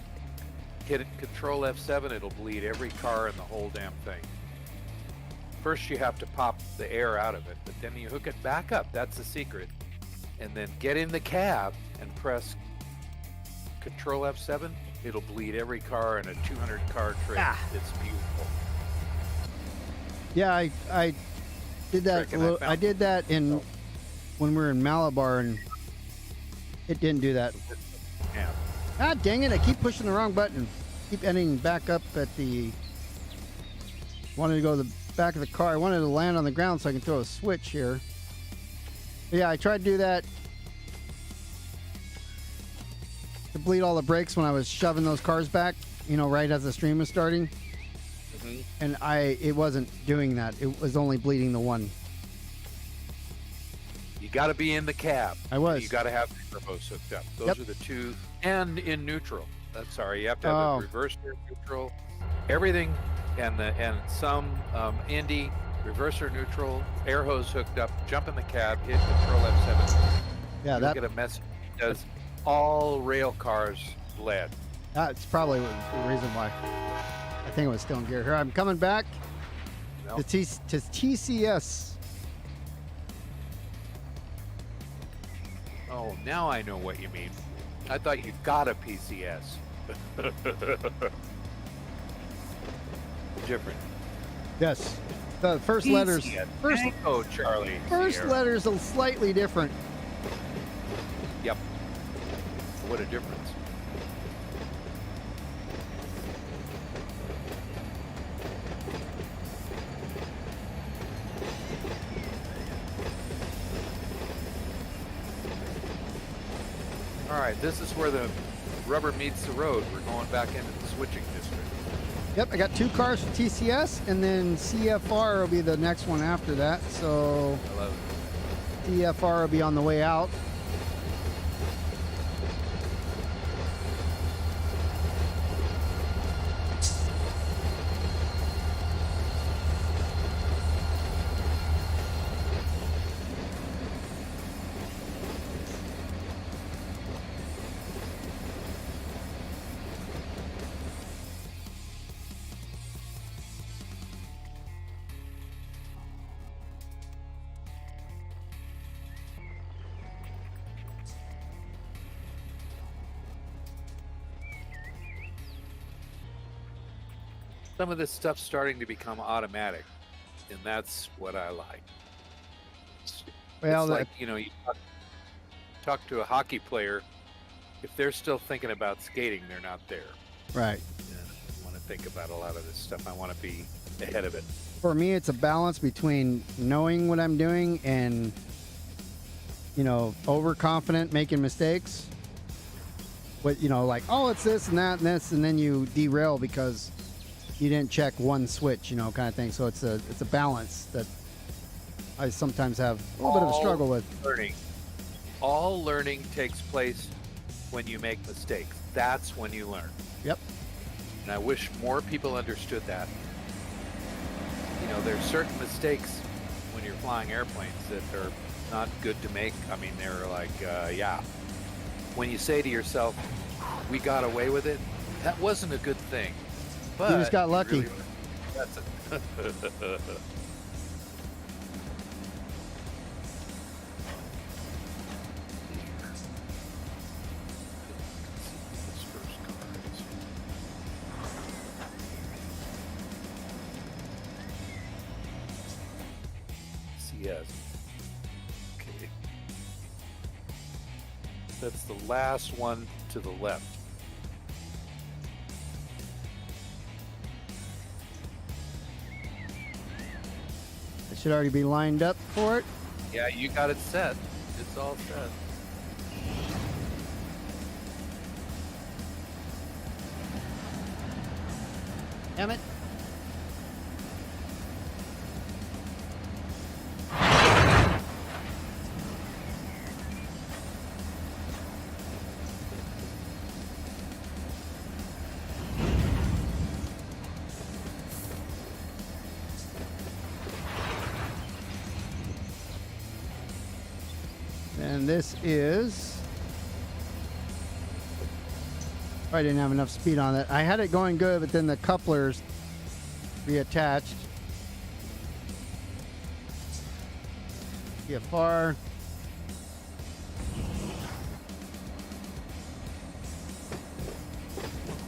hit it, Control F7, it'll bleed every car in the whole damn thing. First you have to pop the air out of it, but then you hook it back up. That's the secret. And then get in the cab and press Control F7. It'll bleed every car in a 200 car trip. It's beautiful. Yeah, I did that. I did that in when we were in Malabar, and it didn't do that. Yeah. Ah, dang it! I keep pushing the wrong button. Keep ending back up at the. Wanted to go to the back of the car. I wanted to land on the ground so I can throw a switch here. But yeah, I tried to do that to bleed all the brakes when I was shoving those cars back. You know, right as the stream was starting. Mm-hmm. And it wasn't doing that. It was only bleeding the one. You got to be in the cab. I was. You got to have the air hose hooked up. Those are the two, and in neutral. Sorry, you have to have a reverser, neutral, everything, and some Indy reverser, neutral, air hose hooked up. Jump in the cab, hit Control F7. Yeah, You'll get a message that says all rail cars lead. That's probably the reason why. I think it was still in gear. Here, I'm coming back to TCS. Oh, now I know what you mean. I thought you got a PCS. Different. Yes. The first letters. Oh, Charlie. First Sierra. letters are slightly different. Yep. What a difference. All right, this is where the rubber meets the road. We're going back into the switching district. Yep, I got 2 cars for TCS, and then CFR will be the next one after that. So I love it. CFR will be on the way out. Some of this stuff's starting to become automatic, and that's what I like. Well, it's like, you know, you talk to a hockey player, if they're still thinking about skating, they're not there. Right. And I want to think about a lot of this stuff. I want to be ahead of it. For me, it's a balance between knowing what I'm doing and, you know, overconfident, making mistakes. With, you know, like, oh, it's this and that and this, and then you derail because you didn't check one switch, you know, kind of thing. So it's a balance that I sometimes have a little bit of a struggle with. All learning takes place when you make mistakes. That's when you learn. Yep. And I wish more people understood that. You know, there's certain mistakes when you're flying airplanes that are not good to make. I mean, they're like, yeah. When you say to yourself, we got away with it, that wasn't a good thing. But You just got lucky. Really, that's it. yes. Okay. That's the last one to the left. It should already be lined up for it. Yeah, you got it set. It's all set. Damn it. And this is... I didn't have enough speed on it. I had it going good, but then the couplers reattached. Get far.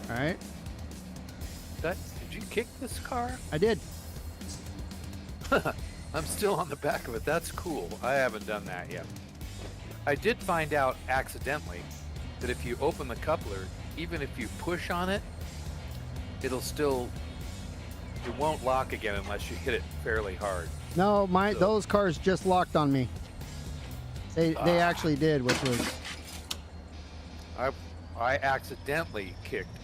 All right. Did you kick this car? I did. I'm still on the back of it. That's cool. I haven't done that yet. I did find out accidentally that if you open the coupler, even if you push on it, it won't lock again unless you hit it fairly hard. No, those cars just locked on me. They actually did, which was... I accidentally kicked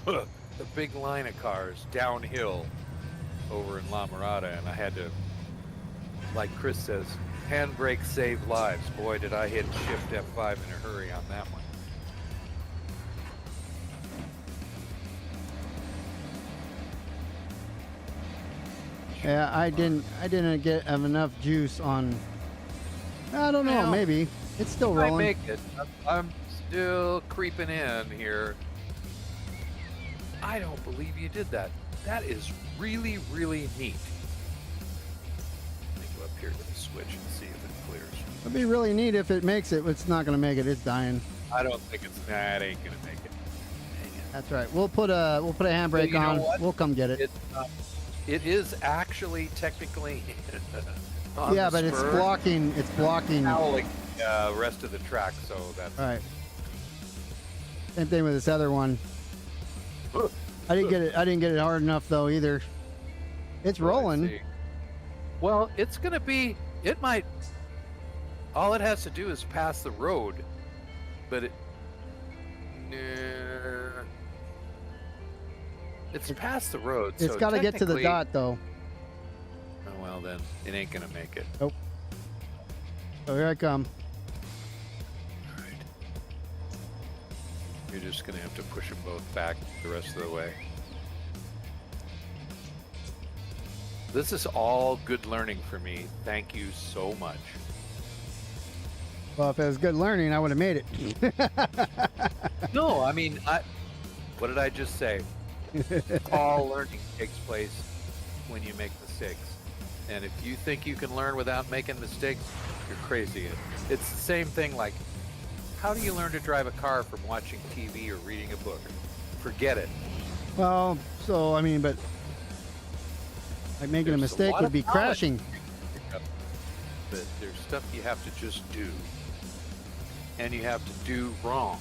a big line of cars downhill over in La Mirada, and I had to, like Chris says, handbrake save lives. Boy, did I hit shift F5 in a hurry on that one. Yeah, I didn't get enough juice on... I don't know, maybe. It's still rolling. I make it. I'm still creeping in here. I don't believe you did that. That is really, really neat. Let me go up here to the switch and see if it clears. It'd be really neat if it makes it. It's not going to make it. It's dying. I don't think it ain't gonna make it. Dang it. That's right. We'll put a handbrake on. We'll come get it. It is actually technically on yeah, the but spur. it's blocking Howling rest of the track, so that's all right. Same thing with this other one. I didn't get it hard enough though either. It's rolling. Well, it's gonna be. It might. All it has to do is pass the road, but it's past the road. It's so got to get to the dot though. Oh well, then it ain't gonna make it. Nope. So here I come. All right. You're just gonna have to push them both back the rest of the way. This is all good learning for me. Thank you so much. Well, if it was good learning, I would have made it. No, I mean, what did I just say? All learning takes place when you make mistakes. And if you think you can learn without making mistakes, you're crazy. It's the same thing like, how do you learn to drive a car from watching TV or reading a book? Forget it. Well, so, I mean, but like making a mistake would be crashing. But there's stuff you have to just do. And you have to do wrong.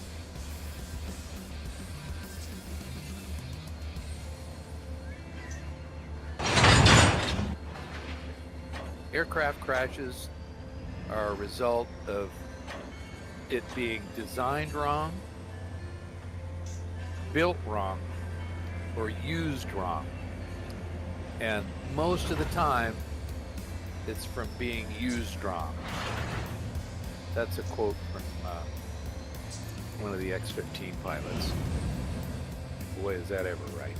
Aircraft crashes are a result of it being designed wrong, built wrong, or used wrong. And most of the time, it's from being used wrong. That's a quote from one of the X-15 pilots. Boy, is that ever right.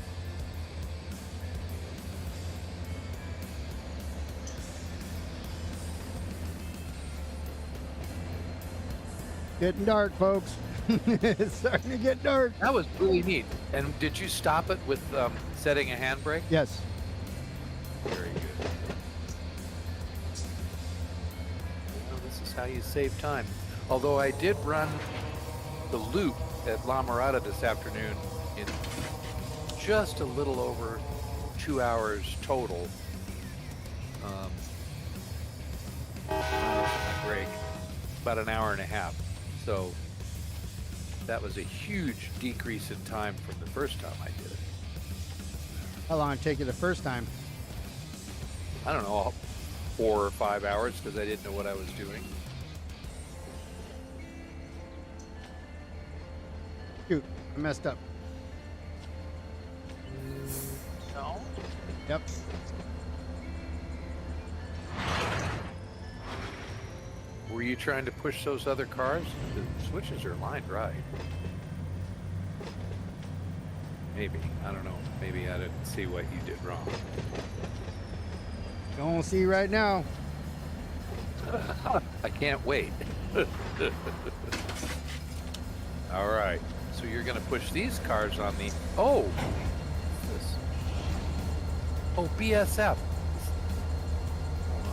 Getting dark, folks. It's starting to get dark. That was really neat. And did you stop it with setting a handbrake? Yes. Very good. Well, this is how you save time. Although I did run the loop at La Mirada this afternoon in just a little over 2 hours total. minus my break, about an hour and a half. So that was a huge decrease in time from the first time I did it. How long did it take you the first time? I don't know, 4 or 5 hours because I didn't know what I was doing. Shoot, I messed up. No. Yep. Were you trying to push those other cars? The switches are lined right. Maybe. I don't know. Maybe I didn't see what you did wrong. Don't see right now. I can't wait. All right. So you're going to push these cars on the... Oh! What's this? Oh, BSF. Hold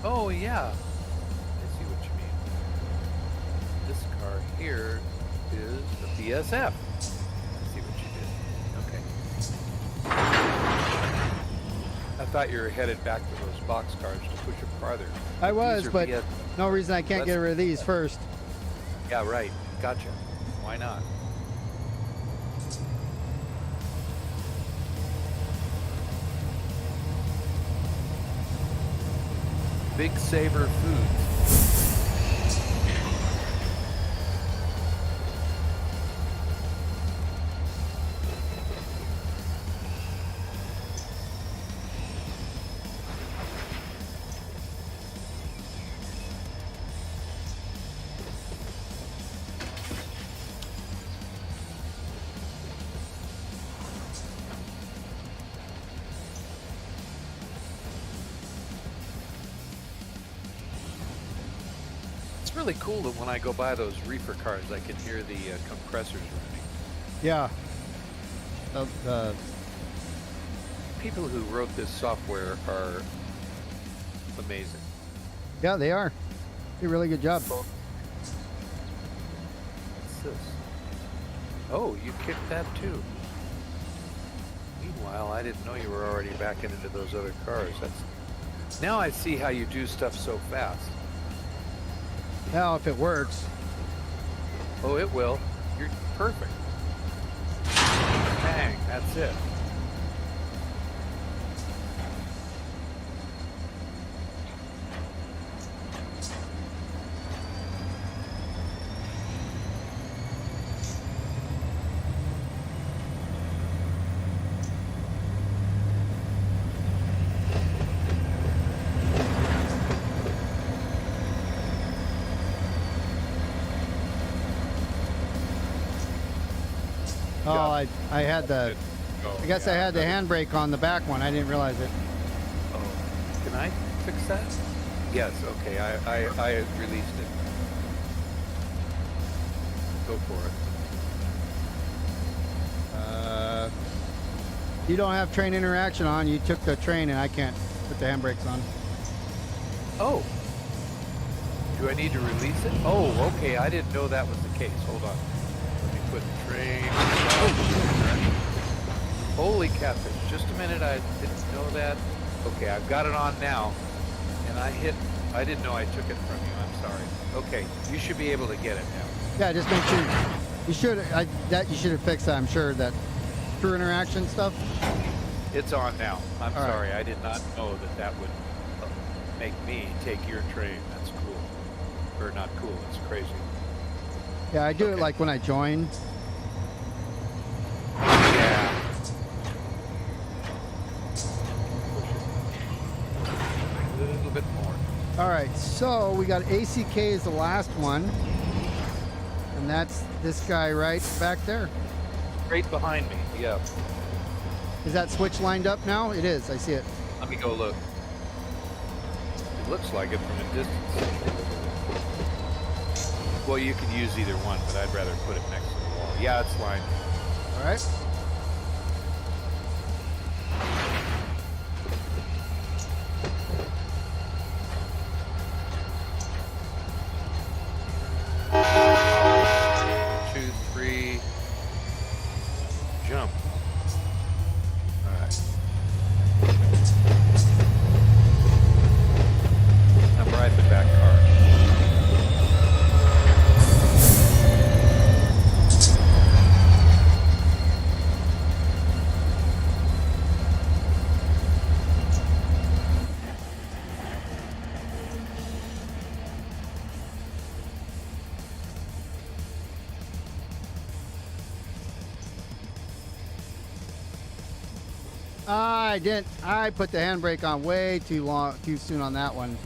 on. Oh, yeah. I see what you mean. This car here is the BSF. I see what you did. Okay. I thought you were headed back to those box cars to push them farther. I was, but BS... no reason I can't get rid of these first. Yeah, right. Gotcha. Why not? Big Saver Foods. It's really cool that when I go by those reefer cars, I can hear the compressors running. Yeah. People who wrote this software are amazing. Yeah, they are. They do a really good job. What's this? Oh, you kicked that too. Meanwhile, I didn't know you were already backing into those other cars. Now I see how you do stuff so fast. Now, if it works. Oh, it will. You're perfect. Bang, that's it. Oh, I had the, I guess I had the handbrake on the back one. I didn't realize it. Oh, can I fix that? Yes, okay, I released it. Go for it. You don't have train interaction on. You took the train and I can't put the handbrakes on. Oh. Do I need to release it? Oh, okay, I didn't know that was the case. Hold on. Let me put train. Oh, holy catfish. Just a minute, I didn't know that. Okay, I've got it on now. And I didn't know I took it from you. I'm sorry. Okay, you should be able to get it now. Yeah, just make sure. You should have fixed that. I'm sure that crew interaction stuff. It's on now. I'm All right. sorry. I did not know that would make me take your train. That's cool. Or not cool. It's crazy. Yeah, I do it like when I join. Yeah. A little bit more. All right, so we got ACK is the last one. And that's this guy right back there. Right behind me. Yeah. Is that switch lined up now? It is. I see it. Let me go look. It looks like it from a distance. Well, you could use either one, but I'd rather put it next to the wall. Yeah, it's lined. All right. Jump. All right. I didn't. I put the handbrake on way too soon on that one.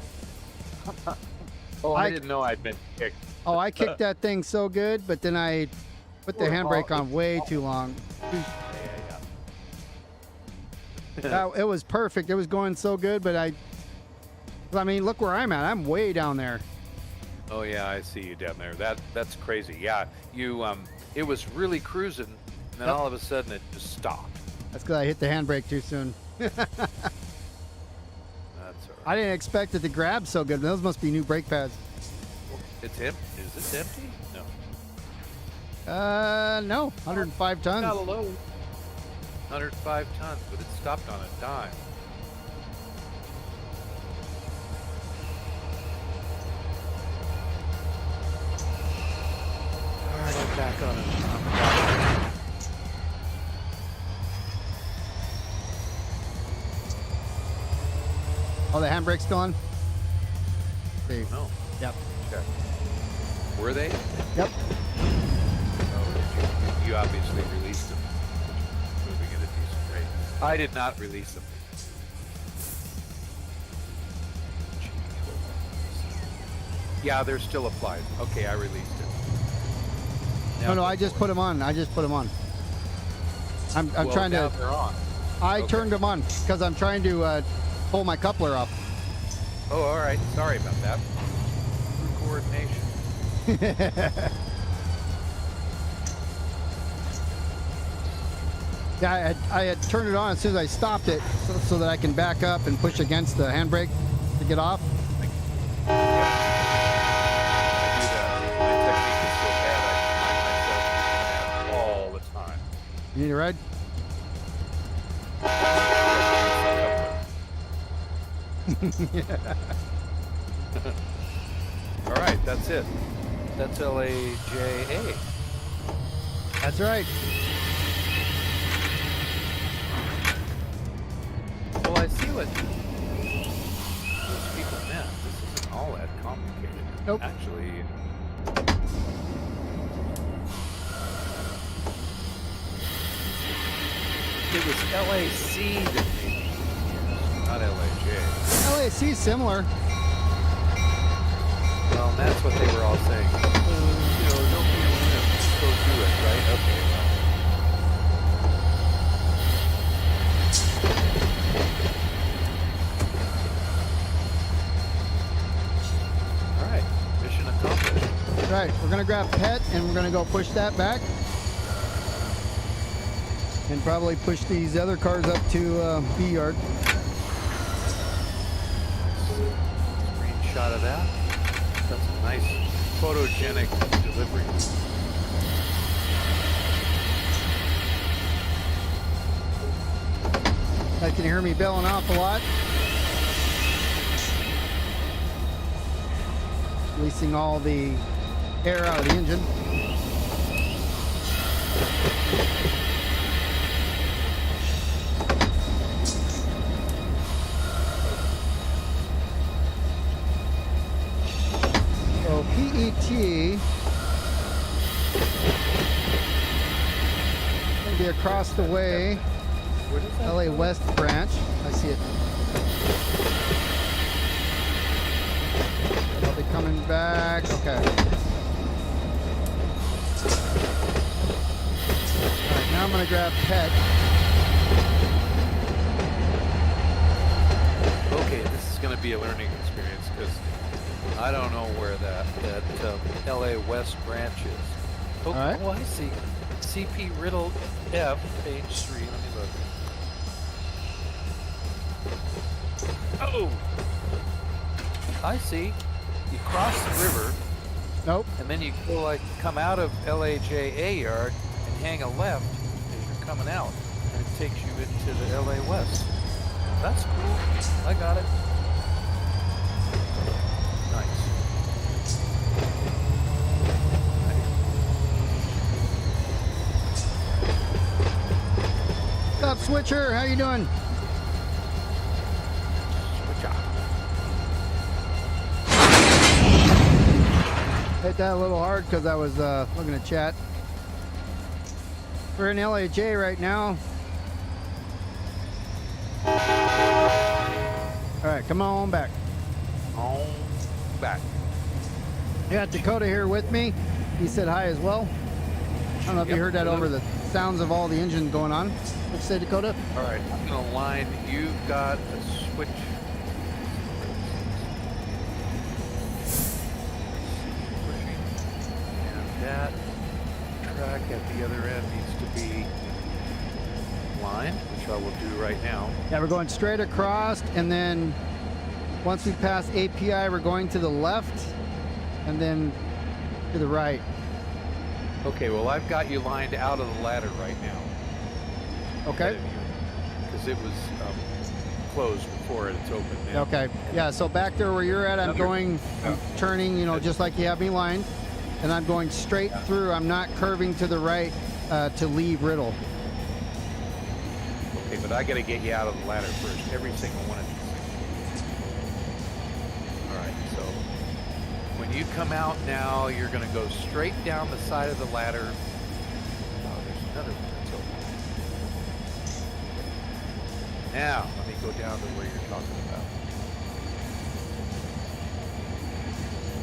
Oh, I didn't know I'd been kicked. Oh, I kicked that thing so good, but then I put the handbrake on way too long. It was perfect. It was going so good, but I mean, look where I'm at. I'm way down there. Oh yeah, I see you down there. That's crazy. Yeah, you it was really cruising, and then all of a sudden it just stopped. That's because I hit the handbrake too soon. That's all right. I didn't expect it to grab so good. Those must be new brake pads. It's empty. Is this empty? No. No. 105 tons. Not a load. 105 tons, but it stopped on a dime. All right, I'm back on it. Oh, the handbrake's gone? See. No. Yep. Okay. Were they? Yep. Oh, you obviously released them. Moving at a decent rate. I did not release them. Yeah, they're still applied. Okay, I released it. Now No, I just put them on. I'm well, trying now to. they're on. I Okay. turned them on because I'm trying to pull my coupler up. Oh, all right. Sorry about that. Through coordination. Yeah, I had turned it on as soon as I stopped it so that I can back up and push against the handbrake to get off. I do that. My technique is so bad, I find myself all the time. You need a ride? All right, that's it. That's LAJA. That's right. Well, I see what those people meant. This isn't all that complicated. Nope. Actually, it was LAC that made me confused, not LAJ. LAC is similar. Well, and that's what they were all saying. Don't be a winner. Just go do it, right? Okay. All right. Mission accomplished. Right, we're gonna grab PET and we're gonna go push that back. And probably push these other cars up to B yard. Screenshot of that. That's a nice photogenic delivery. I can hear me belling off a lot. Releasing all the air out of the engine. So PET gonna be across the way. Where does that LA go? West branch. I see it. I'll be coming back. Okay. Alright, now I'm gonna grab PET. Okay, this is going to be a learning experience because I don't know where that LA West branch is. Oh, All right. oh, I see. CP Riddle F, page 3. Let me look. Oh! I see. You cross the river, Nope. and then you go come out of LAJA yard and hang a left as you're coming out, and it takes you into the LA West. That's cool. I got it. Nice. What's up, Switcher? How you doing? Switch off. Hit that a little hard because I was looking at chat. We're in LAJ right now. All right, come on back. On back. I got Dakota here with me. He said hi as well. I don't know if you heard that over the sounds of all the engine going on. What'd you say, Dakota? All right, I'm gonna line. You've got a switch. Pushing, and that track at the other end needs to be lined, which I will do right now. Yeah, we're going straight across, and then once we pass API, we're going to the left, and then to the right. Okay, well, I've got you lined out of the ladder right now. Okay. Because it was closed before it's open now. Okay. Yeah, so back there where you're at, I'm turning, you know, just like you have me lined, and I'm going straight through. I'm not curving to the right to leave Riddle. Okay, but I got to get you out of the ladder first. Every single one of these things. All right, so when you come out now, you're going to go straight down the side of the ladder. Oh, there's another one that's open. Now, let me go down to where you're talking about.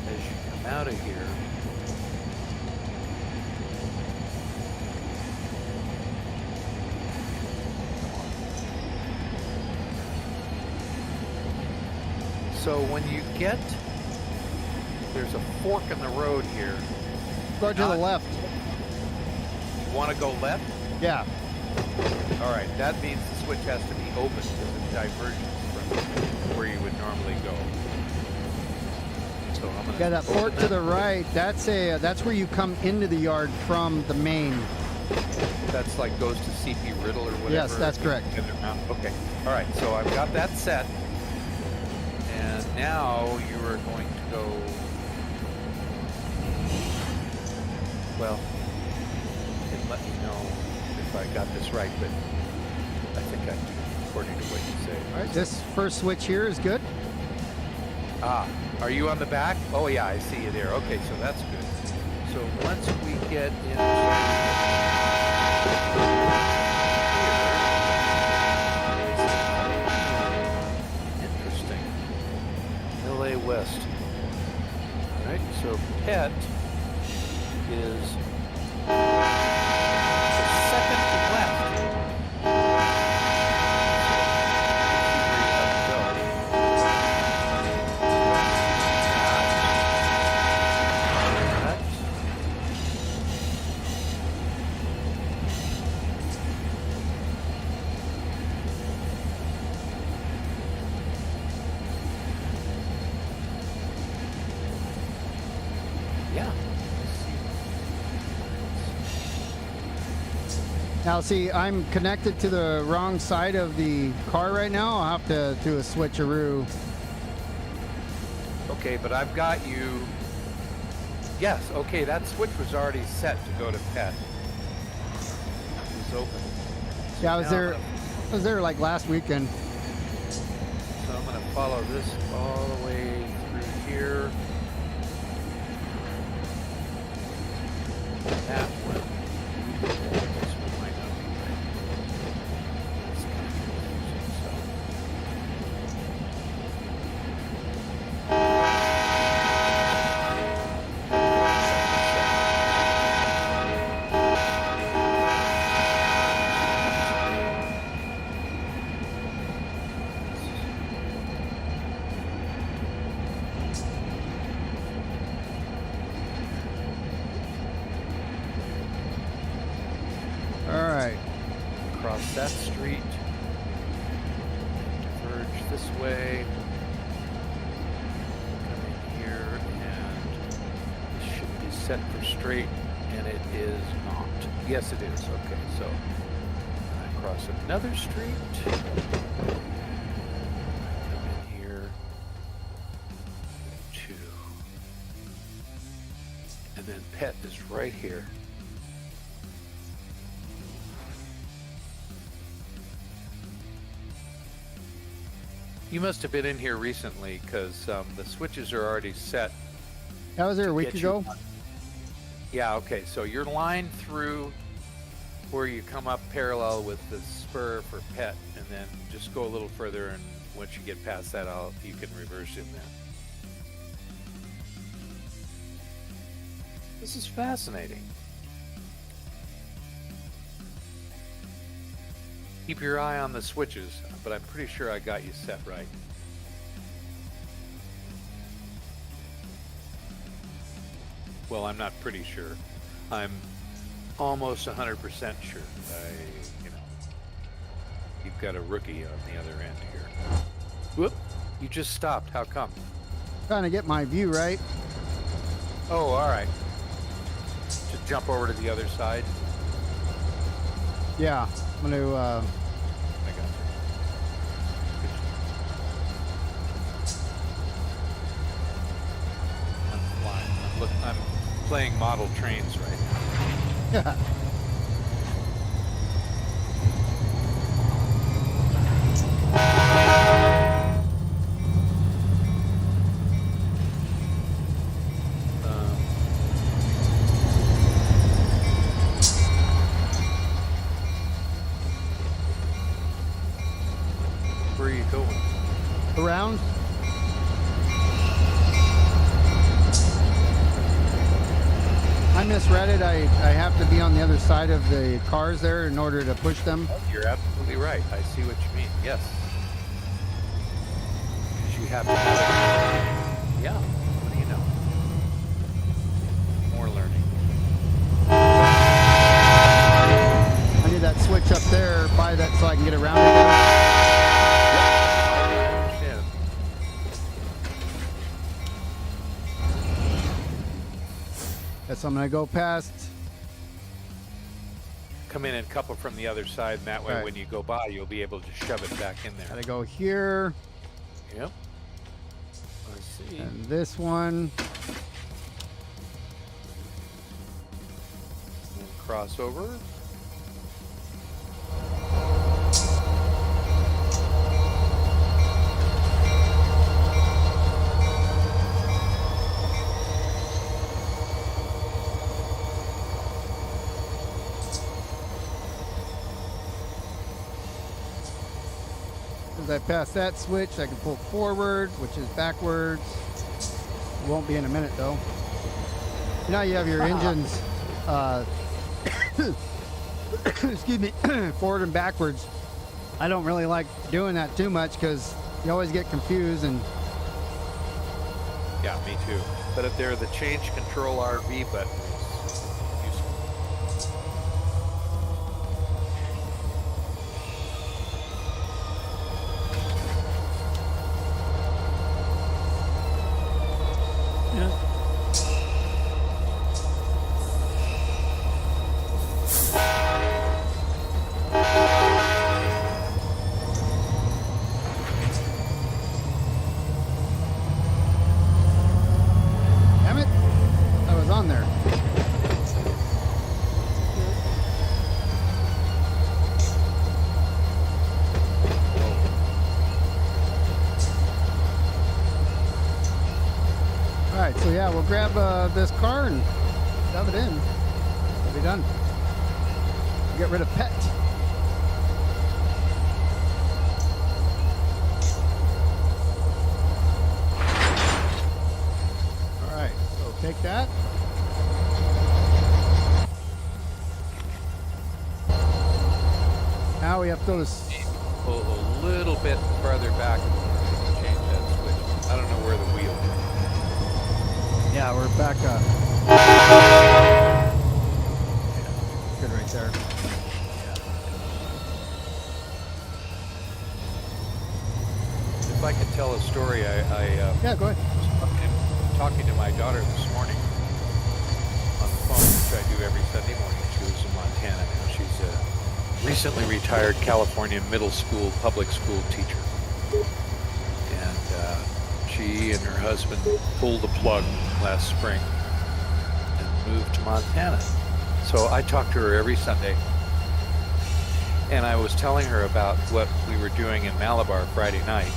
As you come out of here, so when you get, there's a fork in the road here. Go to the left. You want to go left? Yeah. All right, that means the switch has to be open because it diverges from where you would normally go. So I'm gonna Got that fork to the right. That's where you come into the yard from the main. That's like goes to CP Riddle or whatever. Yes, that's correct. Okay. All right, so I've got that set. And now you are going to go, well, and let me know if I got this right, but I think I do, according to what you say. All right, this first switch here is good. Ah, are you on the back? Oh yeah, I see you there. Okay, so that's good. So once we get into LA West. All right, so PET is the second left. Yeah. Now, see, I'm connected to the wrong side of the car right now. I'll have to do a switcheroo. Okay, but I've got you. Yes, okay, that switch was already set to go to PET. It was open. Yeah, I was Now there. I was there like last weekend. So I'm going to follow this all the way through here. That one. This one might not be right. It's kind of confusing, so. All right. Cross that street, diverge this way, come in here, and this should be set for straight, and it is not. Yes, it is. Okay, so I cross another street, come in here, two, and then PET is right here. You must have been in here recently because the switches are already set. That was there a week get you- ago. Yeah, okay, so you're lined through where you come up parallel with the spur for pet, and then just go a little further, and once you get past that, you can reverse in there. This is fascinating. Keep your eye on the switches, but I'm pretty sure I got you set right. Well, I'm not pretty sure. I'm almost 100% sure. You've got a rookie on the other end here. Whoop! You just stopped. How come? Trying to get my view right. Oh, all right. To jump over to the other side. Yeah, I'm gonna. I got you. I'm flying. I'm playing model trains right now. Where are you going? Around. I misread it. I have to be on the other side of the cars there in order to push them. You're absolutely right. I see what you mean. Yes. Because you have to have it. Yeah. What do you know? More learning. I need that switch up there by that so I can get around it. Guess I'm gonna go past. Come in and couple from the other side, and that way when you go by, you'll be able to shove it back in there. Gotta go here. Yep. I see. And this one. And cross over. As I pass that switch, I can pull forward, which is backwards. It won't be in a minute though. Now you have your engines, excuse me, forward and backwards. I don't really like doing that too much because you always get confused and. Yeah, me too. But if they're the change control RV button, So yeah, we'll grab this car and shove it in. We'll be done. Get rid of pet. All right, so take that. Now we have to go to pull a little bit farther back and change that switch. I don't know where the wheel is. Yeah, we're back up. Good right there. If I could tell a story, yeah, go ahead. was talking to my daughter this morning on the phone, which I do every Sunday morning. She lives in Montana now. She's a recently retired California middle school, public school teacher. And she and her husband pulled the plug last spring and moved to Montana. So I talk to her every Sunday, and I was telling her about what we were doing in Malabar Friday night.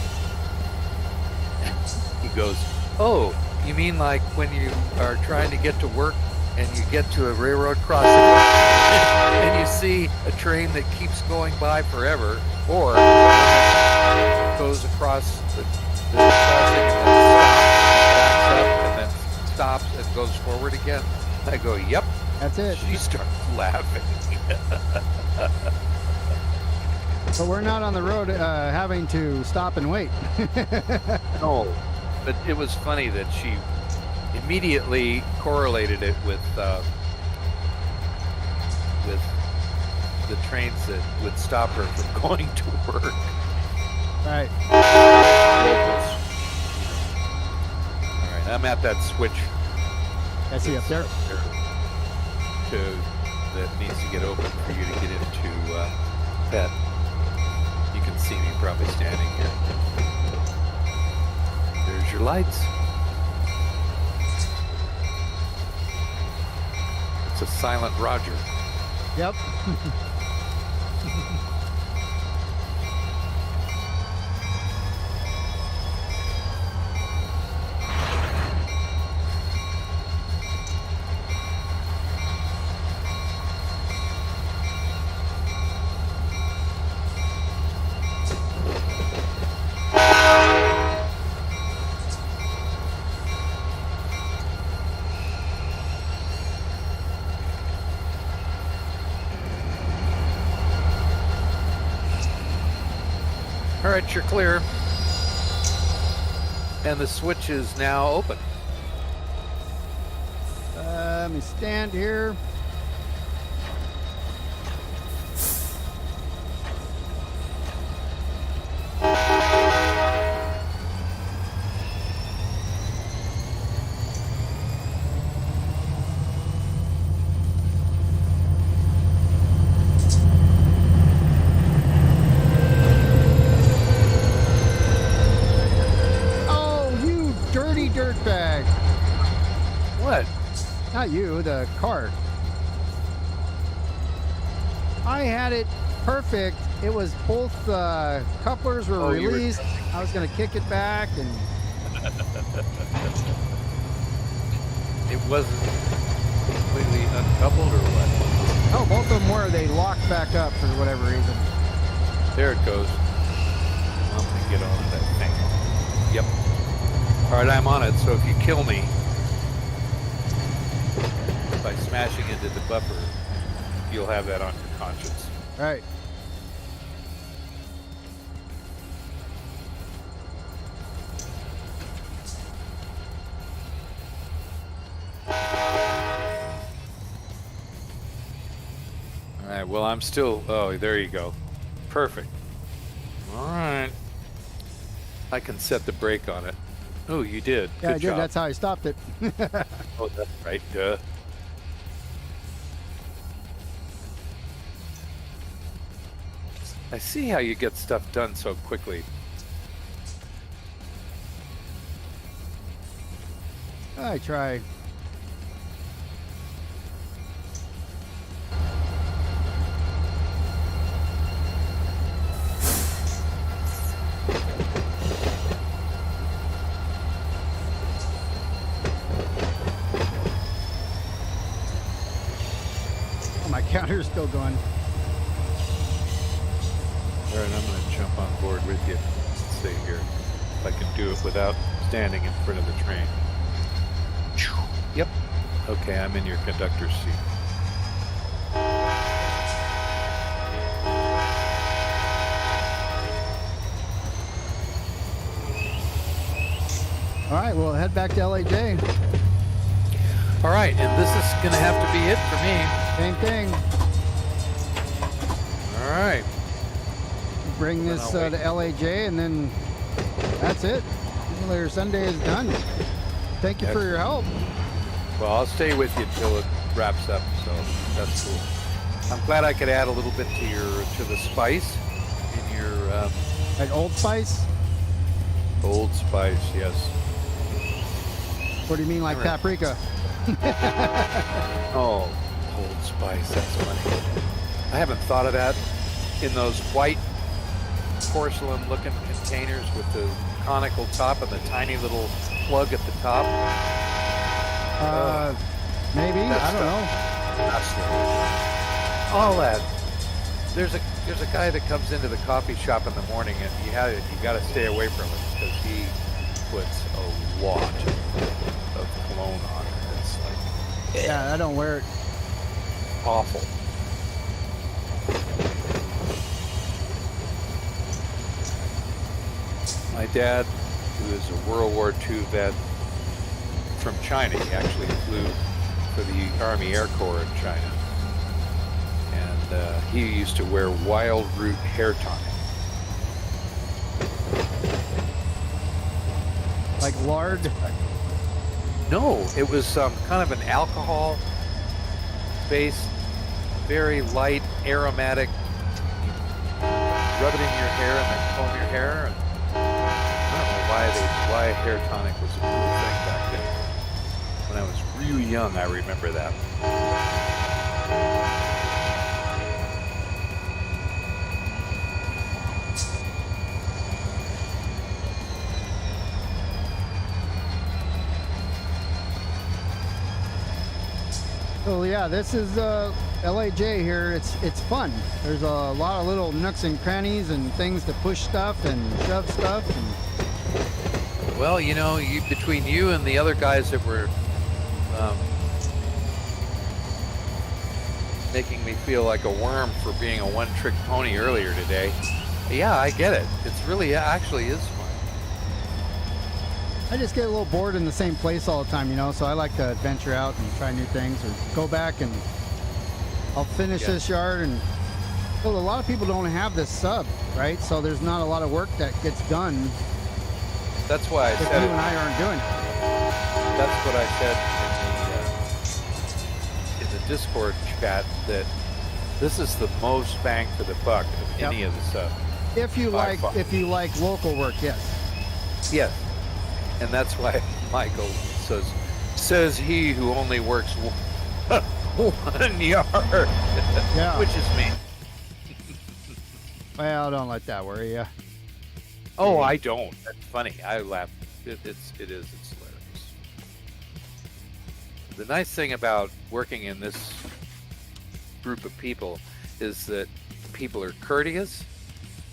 He goes, "Oh, you mean like when you are trying to get to work and you get to a railroad crossing and you see a train that keeps going by forever, or goes across the crossing and then stops and goes forward again. I go, yep. That's it. She starts laughing. But we're not on the road having to stop and wait. No, but it was funny that she immediately correlated it with the trains that would stop her from going to work. Right. Locals. All right, I'm at that switch. I see up there. That needs to get open for you to get into PET. You can see me probably standing here. There's your lights. It's a silent Roger. Yep. All right, you're clear. And the switch is now open. Let me stand here. Dirtbag. What? Not you, the car. I had it perfect. It was both couplers were released. I was going to kick it back and it wasn't completely uncoupled or what? Oh, both of them were. They locked back up for whatever reason. There it goes. I'm going to get on that thing. Yep. All right, I'm on it, so if you kill me by smashing into the buffer, you'll have that on your conscience. Right. All right, well, I'm still, oh, there you go. Perfect. All right. I can set the brake on it. Oh, you did. Yeah, Good I did. job. That's how I stopped it. Oh, that's right. Duh. I see how you get stuff done so quickly. I try. Counter's still going. All right, I'm going to jump on board with you. Let's see here if I can do it without standing in front of the train. Yep. Okay, I'm in your conductor's seat. All right, we'll head back to LAJ. All right, and this is going to have to be it for me. Same thing. All right. Bring this to LAJ, and then that's it. Your Sunday is done. Thank you for your help. Well, I'll stay with you until it wraps up, so that's cool. I'm glad I could add a little bit to the spice in your like Old Spice. Old Spice, yes. What do you mean, like paprika? Oh, Old Spice, that's funny. I haven't thought of that. In those white porcelain-looking containers with the conical top and the tiny little plug at the top. Maybe. That I don't know. All that. There's a guy that comes into the coffee shop in the morning, and you got to stay away from him because he puts a lot of cologne on it. It's like Yeah, I don't wear it. awful. My dad, who is a World War II vet from China, he actually flew for the Army Air Corps in China. And he used to wear wild root hair tonic. Like lard. No, it was kind of an alcohol-based, very light, aromatic. You rub it in your hair and then comb your hair. And I don't know why hair tonic was a cool thing back then. When I was really young, I remember that. So yeah, this is LAJ here. It's fun. There's a lot of little nooks and crannies and things to push stuff and shove stuff. And Well, you know, between you and the other guys that were making me feel like a worm for being a one-trick pony earlier today. Yeah, I get it. It's really actually is fun. I just get a little bored in the same place all the time, you know, so I like to venture out and try new things or go back and I'll finish this yard. And well, a lot of people don't have this sub, right? So there's not a lot of work that gets done That's why I if said you it. and I aren't doing it. That's what I said in the Discord chat, that this is the most bang for the buck of any of the stuff. If you By like far. local work, yes. Yes. And that's why Michael says he who only works one yard, Yeah. which is me. Well, don't let that worry you. Oh, I don't. That's funny. I laugh. It's hilarious. The nice thing about working in this group of people is that people are courteous,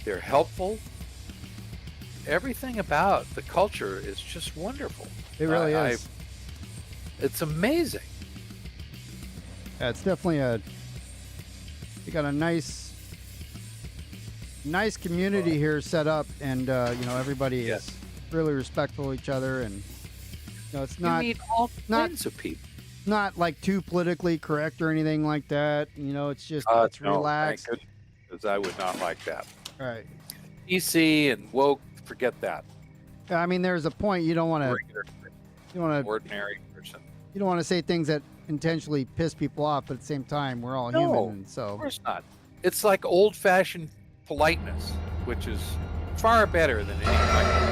they're helpful. Everything about the culture is just wonderful. It really is. It's amazing. Yeah, it's definitely you got a nice community here set up, and you know, everybody is really respectful of each other, and you know, it's You meet all kinds of people. not like too politically correct or anything like that. You know, it's just it's No, relaxed. thank goodness, 'cause I would not like that. Right. PC and woke, forget that. I mean, there's a point you don't want to Ordinary person. you don't want to say things that intentionally piss people off, but at the same time, we're all No, human, and so Of course not. It's like old-fashioned politeness, which is far better than any micromanagement.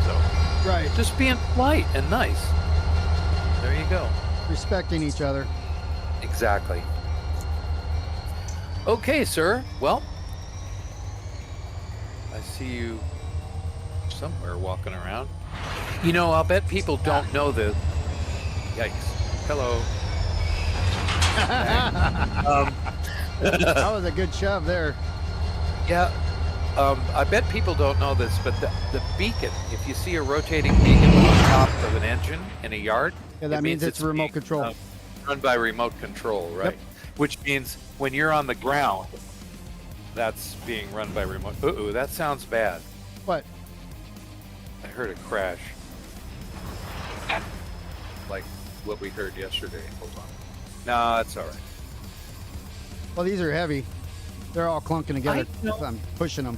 So right, just being polite and nice. There you go. respecting each other. Exactly. Okay, sir. Well, I see you somewhere walking around. You know, I'll bet people don't know this. Yikes. Hello. That was a good shove there. Yeah. I bet people don't know this, but the beacon, if you see a rotating beacon on top of an engine in a yard, Yeah, that it means it's remote being, control. Run by remote control, right? Which means when you're on the ground, that's being run by remote. Uh-oh, that sounds bad. What? I heard a crash. Like what we heard yesterday. Hold on. No, it's all right. Well, these are heavy. They're all clunking together. I know. I'm pushing them.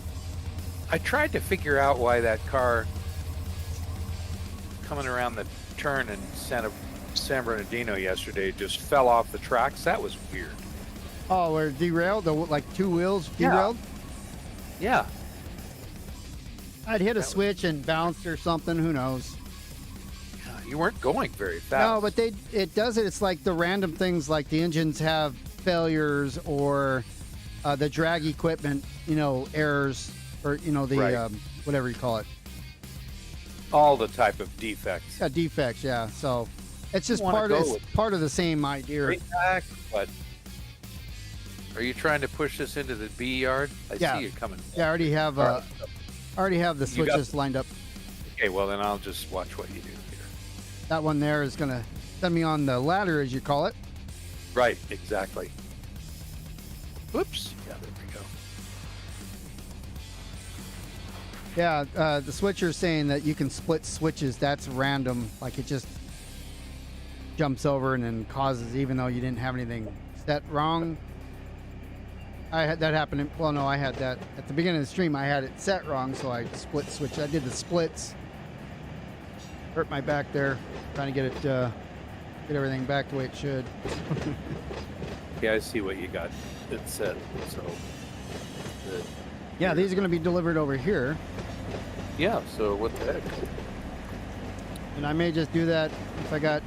I tried to figure out why that car coming around the turn in San Bernardino yesterday just fell off the tracks. That was weird. Oh, we're derailed. Like two wheels derailed. Yeah. I'd hit a switch and bounced or something. Who knows? You weren't going very fast. No, but it does it. It's like the random things, like the engines have failures, or the drag equipment, you know, errors, or you know, the Right. whatever you call it. all the type of defects. Yeah, defects. Yeah. So it's just Wanna part go of with part of the same idea. Straight back, but are you trying to push this into the B yard? I Yeah. see you coming. Yeah, I already have All right. the You got- switches lined up. Okay, well then I'll just watch what you do here. That one there is gonna send me on the ladder, as you call it. Right, exactly. Whoops. Yeah, there we go. Yeah, the switcher's saying that you can split switches. That's random. Like it just jumps over and then causes, even though you didn't have anything set wrong. I had that happen. Well, no, I had that at the beginning of the stream. I had it set wrong, so I split switch. I did the splits. Hurt my back there, trying to get everything back the way it should. Yeah, I see what you got. It's set. So, Yeah, these are going to be delivered over here, yeah. So what the heck? and I may just do that if I got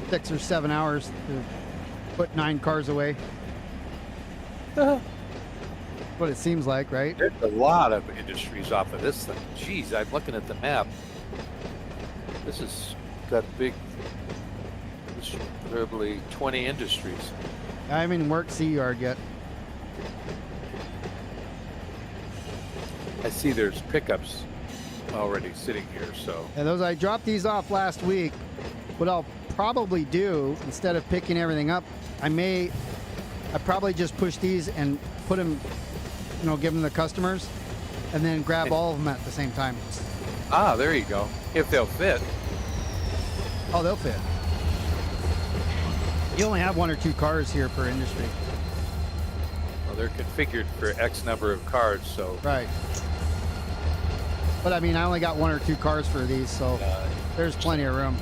6 or 7 hours to put 9 cars away. What it seems like, right? There's a lot of industries off of this thing. Jeez, I'm looking at the map. This has got big, probably 20 industries. I haven't even worked C yard yet. I see there's pickups already sitting here, so. And those, I dropped these off last week. What I'll probably do, instead of picking everything up, I probably just push these and put them, give them to customers, and then grab all of them at the same time. Ah, there you go. If they'll fit. Oh, they'll fit. You only have 1 or 2 cars here per industry. Well, they're configured for X number of cars, so. Right. But I mean, I only got 1 or 2 cars for these, so there's plenty of room.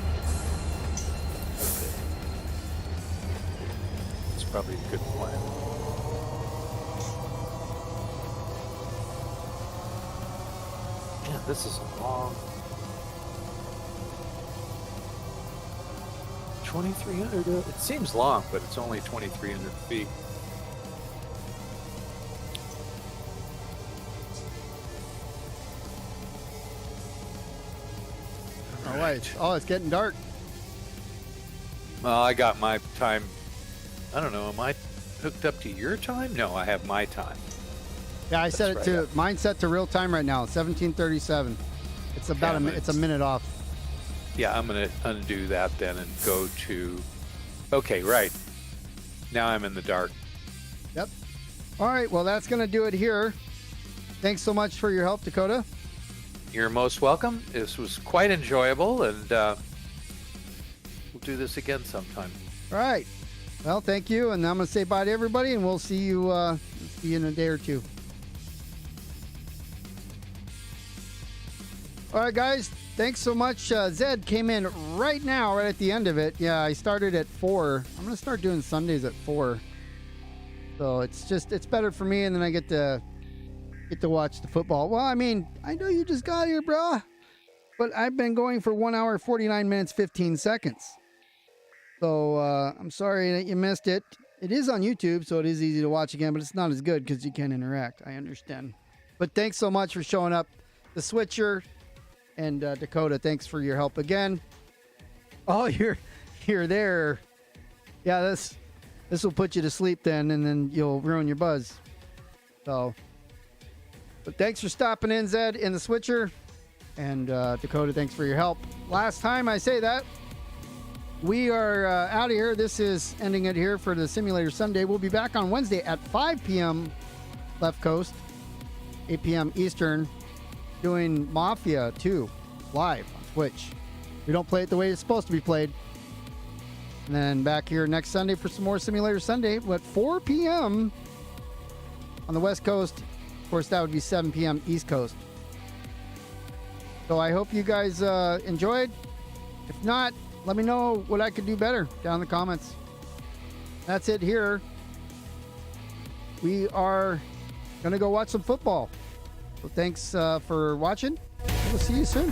It's probably a good plan. Yeah, this is a long 2,300. It seems long, but it's only 2,300 feet. All right. Oh, it's getting dark. Well, I got my time. I don't know. Am I hooked up to your time? No, I have my time. Yeah, I set it right, to yeah. mine set to real time right now, 1737. It's about Yeah, it's a minute off. Yeah, I'm going to undo that then and go to. Okay, right. Now I'm in the dark. Yep. All right. Well, that's going to do it here. Thanks so much for your help, Dakota. You're most welcome. This was quite enjoyable, and we'll do this again sometime. All right. Well, thank you, and I'm going to say bye to everybody, and we'll see you in a day or two. All right, guys. Thanks so much. Zed came in right now, right at the end of it. Yeah, I started at 4. I'm going to start doing Sundays at 4. So it's better for me, and then I get to watch the football. Well, I mean, I know you just got here, brah, but I've been going for 1 hour, 49 minutes, 15 seconds. So I'm sorry that you missed it. It is on YouTube, so it is easy to watch again, but it's not as good because you can't interact. I understand. But thanks so much for showing up. The Switcher and Dakota, thanks for your help again. Oh, you're there. Yeah, this will put you to sleep then, and then you'll ruin your buzz. So, but thanks for stopping in, Zed, in the Switcher. And Dakota, thanks for your help. Last time I say that, we are out of here. This is ending it here for the Simulator Sunday. We'll be back on Wednesday at 5 p.m. left coast, 8 p.m. Eastern, doing Mafia 2 live on Twitch. We don't play it the way it's supposed to be played. And then back here next Sunday for some more Simulator Sunday at 4 p.m. on the West Coast. Of course, that would be 7 p.m. East Coast. So I hope you guys enjoyed. If not, let me know what I could do better down in the comments. That's it here. We are going to go watch some football. So thanks for watching. We'll see you soon.